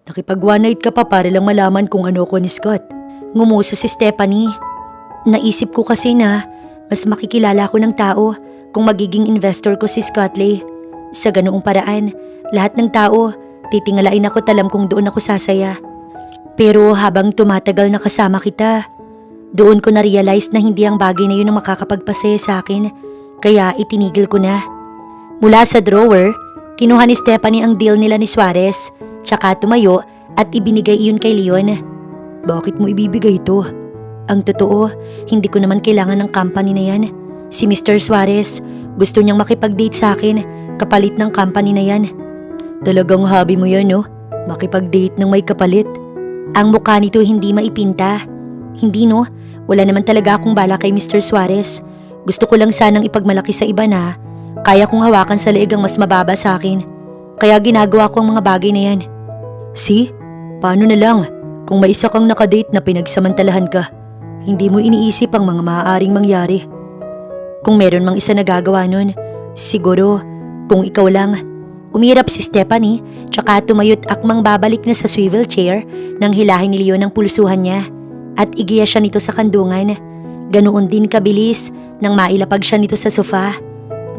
Nakipag-one night ka pa para lang malaman kung ano ko ni Scott. Ngumuso si Stephanie. Naisip ko kasi na mas makikilala ko ng tao kung magiging investor ko si Scott Lee. Sa ganoong paraan, lahat ng tao, titingalain ako talam kung doon ako sasaya. Pero habang tumatagal na kasama kita, doon ko na-realize na hindi ang bagay na yun ang makakapagpasaya sa akin, kaya itinigil ko na. Mula sa drawer, kinuha ni Stephanie ang deal nila ni Suarez, tsaka tumayo at ibinigay iyon kay Leon. Bakit mo ibibigay ito? Ang totoo, hindi ko naman kailangan ng company na yan. Si Mr. Suarez, gusto niyang makipag-date sa akin, kapalit ng company na yan. Talagang hobby mo yan, no? Makipag-date ng may kapalit. Ang mukha nito hindi maipinta. Hindi, no? Wala naman talaga akong bala kay Mr. Suarez. Gusto ko lang sanang ipagmalaki sa iba na kaya kong hawakan sa leeg ang mas mababa sa akin. Kaya ginagawa ko ang mga bagay na yan. See? Paano na lang? Kung may isa kang nakadate na pinagsamantalahan ka, hindi mo iniisip ang mga maaaring mangyari. Kung meron mang isa nagagawa nun, siguro kung ikaw lang. Umirap si Stephanie tsaka tumayot akmang babalik na sa swivel chair nang hilahin ni Leon ang pulsuhan niya at igiya siya nito sa kandungan. Ganoon din kabilis nang mailapag siya nito sa sofa.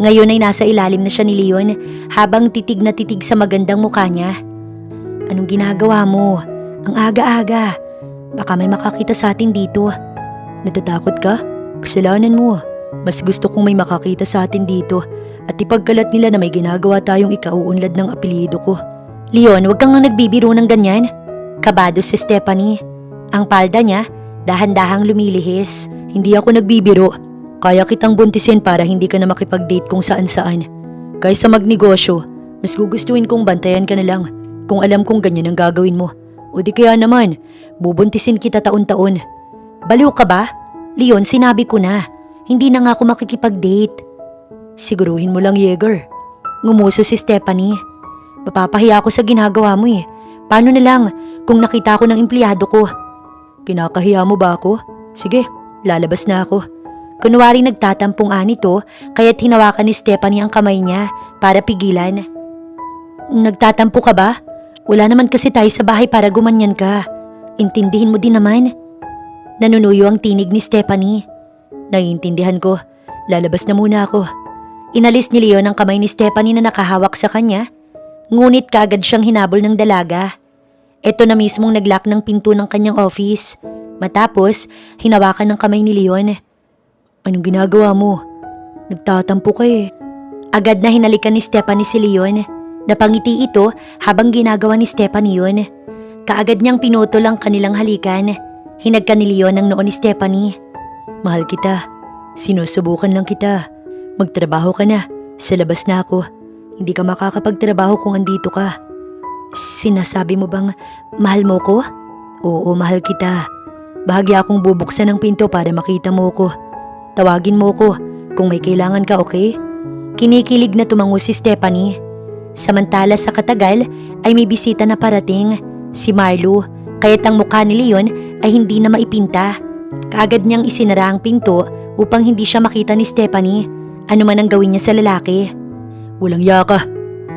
Ngayon ay nasa ilalim na siya ni Leon habang titig na titig sa magandang mukha niya. Anong ginagawa mo? Ang aga-aga. Baka may makakita sa atin dito. Natatakot ka? Kasalanan mo. Mas gusto kong may makakita sa atin dito at ipagkalat nila na may ginagawa tayong ikauunlad ng apelyido ko. Leon, huwag kang nagbibiro ng ganyan. Kabado si Stephanie. Ang palda niya, dahan-dahang lumilihis. Hindi ako nagbibiro. Kaya kitang buntisin para hindi ka na makipag-date kung saan-saan. Kaysa magnegosyo, mas gugustuhin kong bantayan ka na lang kung alam kong ganyan ang gagawin mo. O di kaya naman, bubuntisin kita taon-taon. Baliw ka ba? Leon, sinabi ko na. Hindi na nga ako makikipag-date. Siguruhin mo lang, Yeager. Ngumuso si Stephanie. Mapapahiya ako sa ginagawa mo eh. Paano na lang kung nakita ko ng empleyado ko? Kinakahiya mo ba ako? Sige, lalabas na ako. Kunwari nagtatampong anito kaya't hinawakan ni Stephanie ang kamay niya para pigilan. Nagtatampo ka ba? Wala naman kasi tayo sa bahay para gumanyan ka. Intindihin mo din naman. Nanunuyo ang tinig ni Stephanie. Naiintindihan ko. Lalabas na muna ako. Inalis ni Leon ang kamay ni Stephanie na nakahawak sa kanya. Ngunit kaagad siyang hinabol ng dalaga. Ito na mismong naglock ng pinto ng kanyang office. Matapos, hinawakan ng kamay ni Leon. Anong ginagawa mo? Nagtatampo ka eh. Agad na hinalikan ni Stephanie si Leon. Napangiti ito habang ginagawa ni Stephanie yun. Kaagad niyang pinutol ang kanilang halikan. Hinagkan ni Leon ang noo ni Stephanie. Mahal kita. Sinusubukan lang kita. Magtrabaho ka na. Sa labas na ako. Hindi ka makakapagtrabaho kung andito ka. Sinasabi mo bang mahal mo ko? Oo, mahal kita. Bahagya akong bubuksan ng pinto para makita mo ko. Tawagin mo ko kung may kailangan ka, okay? Kinikilig na tumango si Stephanie. Samantala sa katagal ay may bisita na parating, si Marlo, kaya't ang mukha ni Leon ay hindi na maipinta. Kaagad niyang isinara ang pinto upang hindi siya makita ni Stephanie, ano man ang gawin niya sa lalaki. Walang yaka.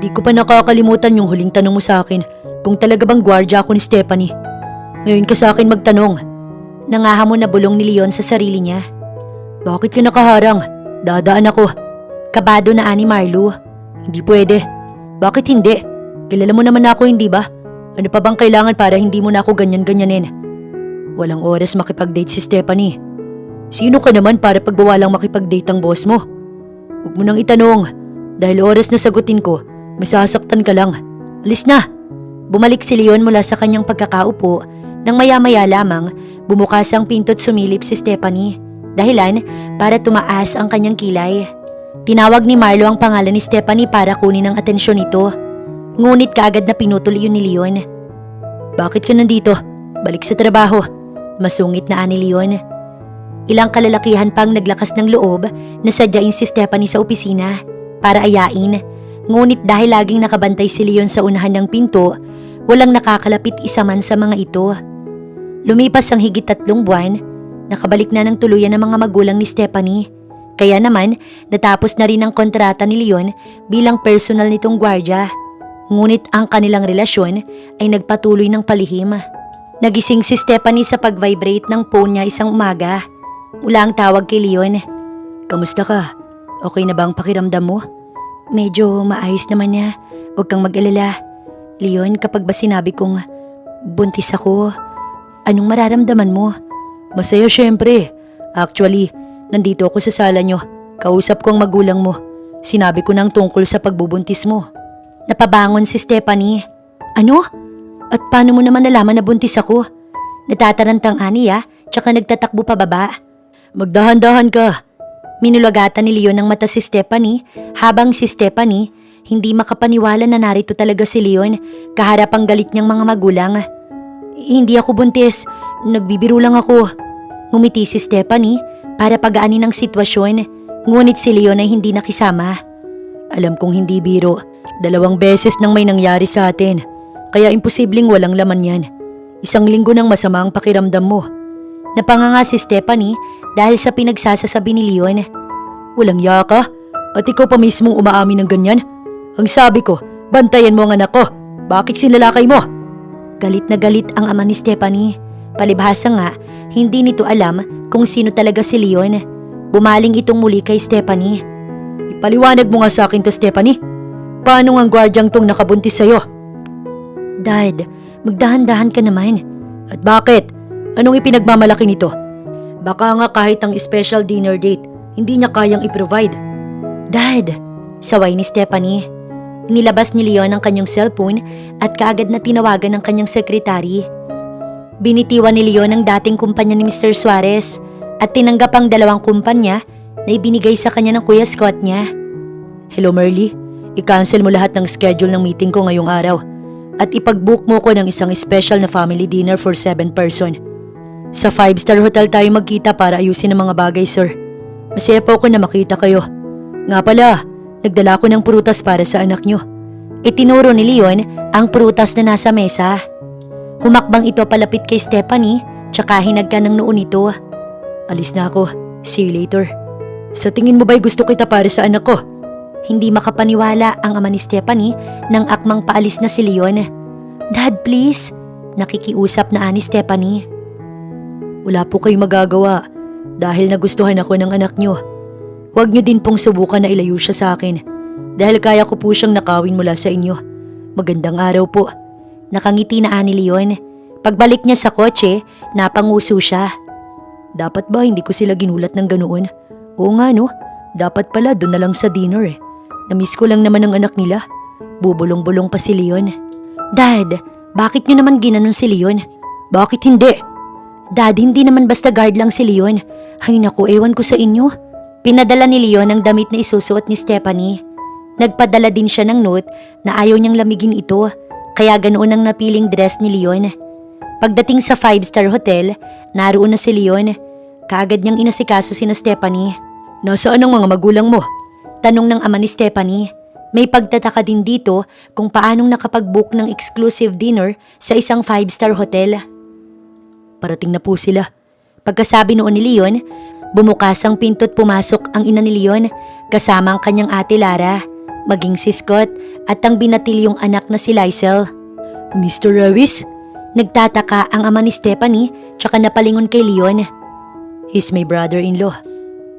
Di ko pa nakakalimutan yung huling tanong mo sa akin kung talaga bang gwardya ako ni Stephanie. Ngayon ka sa akin magtanong. Nangahamon na bulong ni Leon sa sarili niya. Bakit ka nakaharang? Dadaan ako. Kabado na ani Marlo. Hindi pwede. Bakit hindi? Kilala mo naman ako, hindi ba? Ano pa bang kailangan para hindi mo na ako ganyan-ganyanin? Walang oras makipag-date si Stephanie. Sino ka naman para pagbawalang makipag-date ang boss mo? Huwag mo nang itanong. Dahil oras na sagutin ko, masasaktan ka lang. Alis na! Bumalik si Leon mula sa kanyang pagkakaupo nang maya-maya lamang bumukas ang pinto't sumilip si Stephanie. Dahilan para tumaas ang kanyang kilay. Tinawag ni Marlo ang pangalan ni Stephanie para kunin ang atensyon nito. Ngunit kaagad na pinutol yun ni Leon. Bakit ka nandito? Balik sa trabaho. Masungit na ani Leon. Ilang kalalakihan pang naglakas ng loob na sadyain si Stephanie sa opisina para ayain. Ngunit dahil laging nakabantay si Leon sa unahan ng pinto, walang nakakalapit isa man sa mga ito. Lumipas ang higit 3 buwan, nakabalik na ng tuluyan ng mga magulang ni Stephanie. Kaya naman, natapos na rin ang kontrata ni Leon bilang personal nitong gwardya. Ngunit ang kanilang relasyon ay nagpatuloy ng palihim. Nagising si Stephanie sa pag-vibrate ng phone niya isang umaga. Mula ang tawag kay Leon. Kamusta ka? Okay na ba ang pakiramdam mo? Medyo maayos naman niya. Huwag kang mag-alala. Leon, kapag ba sinabi kong buntis ako, anong mararamdaman mo? Masaya syempre. Actually, nandito ako sa sala nyo. Kausap ko ang magulang mo. Sinabi ko nang tungkol sa pagbubuntis mo. Napabangon si Stephanie. Ano? At paano mo naman nalaman na buntis ako? Natatarantang aniya, tsaka nagtatakbo pababa. Magdahan-dahan ka. Minulagatan ni Leon ng mata si Stephanie habang si Stephanie hindi makapaniwala na narito talaga si Leon kaharap ang galit niyang mga magulang. Hindi ako buntis. Nagbibiro lang ako. Ngumiti si Stephanie para pagaanin ang sitwasyon, ngunit si Leon ay hindi nakisama. Alam kong hindi biro. 2 beses nang may nangyari sa atin. Kaya imposibleng walang laman yan. 1 linggo ng masama ang pakiramdam mo. Napanganga si Stephanie dahil sa pinagsasasabi ni Leon. Walang yaka? At ikaw pa mismong umaamin ng ganyan? Ang sabi ko, bantayan mo ang anak ko. Bakit sinalakay mo? Galit na galit ang ama ni Stephanie. Palibhasa nga, hindi nito alam kung sino talaga si Leon. Bumaling itong muli kay Stephanie. Ipaliwanag mo nga sa akin to, Stephanie. Paano ang gwardyang tong nakabuntis sa'yo? Dad, magdahan-dahan ka naman. At bakit? Anong ipinagmamalaki nito? Baka nga kahit ang special dinner date, hindi niya kayang i-provide. Dad, saway ni Stephanie. Nilabas ni Leon ang kanyang cellphone at kaagad na tinawagan ng kanyang sekretary. Binitiwan ni Leon ang dating kumpanya ni Mr. Suarez at tinanggap ang 2 kumpanya na ibinigay sa kanya ng Kuya Scott niya. Hello Merly, i-cancel mo lahat ng schedule ng meeting ko ngayong araw at ipag-book mo ko ng isang special na family dinner for 7 person. Sa 5-star hotel tayo magkita para ayusin ang mga bagay, sir. Masaya po ako na makita kayo. Nga pala, nagdala ko ng prutas para sa anak nyo. Itinuro ni Leon ang prutas na nasa mesa. Humakbang ito palapit kay Stephanie tsaka hinagka ng noo nito. Alis na ako. See you later. Sa tingin mo ba'y gusto kita para sa anak ko? Hindi makapaniwala ang ama ni Stephanie nang akmang paalis na si Leon. Dad, please. Nakikiusap na ni Stephanie. Wala po kayong magagawa dahil nagustuhan ako ng anak nyo. Huwag nyo din pong subukan na ilayo siya sa akin dahil kaya ko po siyang nakawin mula sa inyo. Magandang araw po. Nakangiti na ni Leon. Pagbalik niya sa kotse, napanguso siya. Dapat ba hindi ko sila ginulat ng ganoon? Oo nga no, dapat pala doon na lang sa dinner eh. Namiss ko lang naman ang anak nila. Bubulong-bulong pa si Leon. Dad, bakit nyo naman ginanon si Leon? Bakit hindi? Dad, hindi naman basta guard lang si Leon. Ay naku, ewan ko sa inyo. Pinadala ni Leon ang damit na isusuot ni Stephanie. Nagpadala din siya ng note na ayaw niyang lamigin ito, kaya ganoon ang napiling dress ni Leon. Pagdating sa 5-star hotel, naroon na si Leon. Kaagad niyang inasikaso sina Stephanie. Nasaan ang mga magulang mo? Tanong ng ama ni Stephanie. May pagtataka din dito kung paanong nakapag-book ng exclusive dinner sa isang 5-star hotel. Parating na po sila. Pagkasabi noon ni Leon, bumukas ang pinto't pumasok ang ina ni Leon kasama ang kanyang ate Lara, maging si Scott at ang binatilyong anak na si Lysel. Mr. Rewis? Nagtataka ang ama ni Stephanie tsaka napalingon kay Leon. He's my brother-in-law.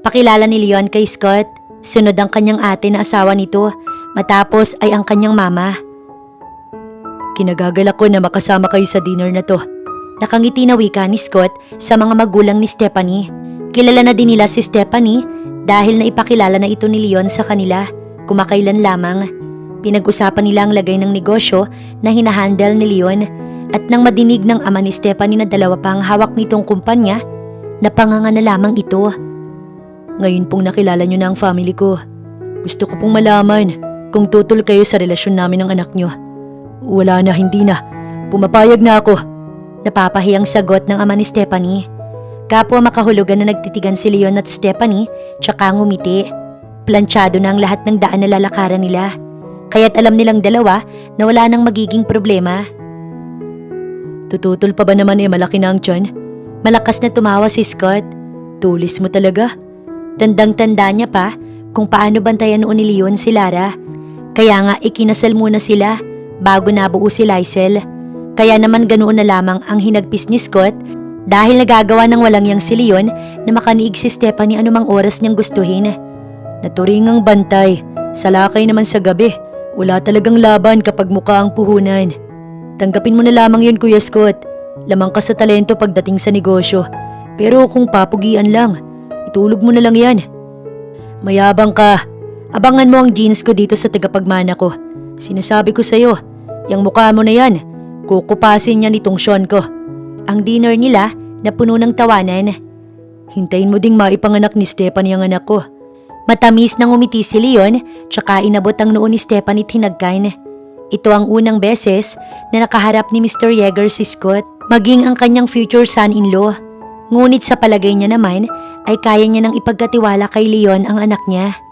Pakilala ni Leon kay Scott, sunod ang kanyang ate na asawa nito, matapos ay ang kanyang mama. Kinagagalak ko na makasama kayo sa dinner na to. Nakangiti na wika ni Scott sa mga magulang ni Stephanie. Kilala na din nila si Stephanie dahil naipakilala na ito ni Leon sa kanila kumakailan lamang. Pinag-usapan nila ang lagay ng negosyo na hinahandle ni Leon at nang madinig ng ama ni Stephanie na 2 pa ang hawak nitong kumpanya, napanganga na lamang ito. Ngayon pong nakilala nyo na ang family ko. Gusto ko pong malaman kung tutol kayo sa relasyon namin ng anak nyo. Wala na, hindi na. Pumapayag na ako. Napapahiyang sagot ng ama ni Stephanie. Kapwa makahulugan na nagtitigan si Leon at Stephanie tsaka ngumiti. Planchado na ang lahat ng daan na lalakaran nila. Kaya't alam nilang dalawa na wala nang magiging problema. Tututol pa ba naman malaki na ang tiyan? Malakas na tumawa si Scott. Tulis mo talaga. Tandang-tanda niya pa kung paano bantayan noon ni Leon si Lara. Kaya nga ikinasal muna sila bago nabuo si Lysel. Kaya naman ganoon na lamang ang hinagpis ni Scott dahil nagagawa ng walang yang si Leon na makaniig si Stephanie anumang oras niyang gustuhin. Naturingang bantay, salakay naman sa gabi. Wala talagang laban kapag mukha ang puhunan. Tanggapin mo na lamang yun, Kuya Scott. Lamang ka sa talento pagdating sa negosyo. Pero kung papugian lang, itulog mo na lang yan. Mayabang ka. Abangan mo ang jeans ko dito sa tagapagmana ko. Sinasabi ko sa'yo, yung mukha mo na yan, kukupasin niya nitong Sean ko. Ang dinner nila na puno ng tawanan. Hintayin mo ding maipanganak ni Stephanie ang anak ko. Matamis nang umiti si Leon tsaka inabot ang noo ni Stephanie at hinagkan. Ito ang unang beses na nakaharap ni Mr. Yeager si Scott, maging ang kanyang future son-in-law. Ngunit sa palagay niya naman ay kaya niya nang ipagkatiwala kay Leon ang anak niya.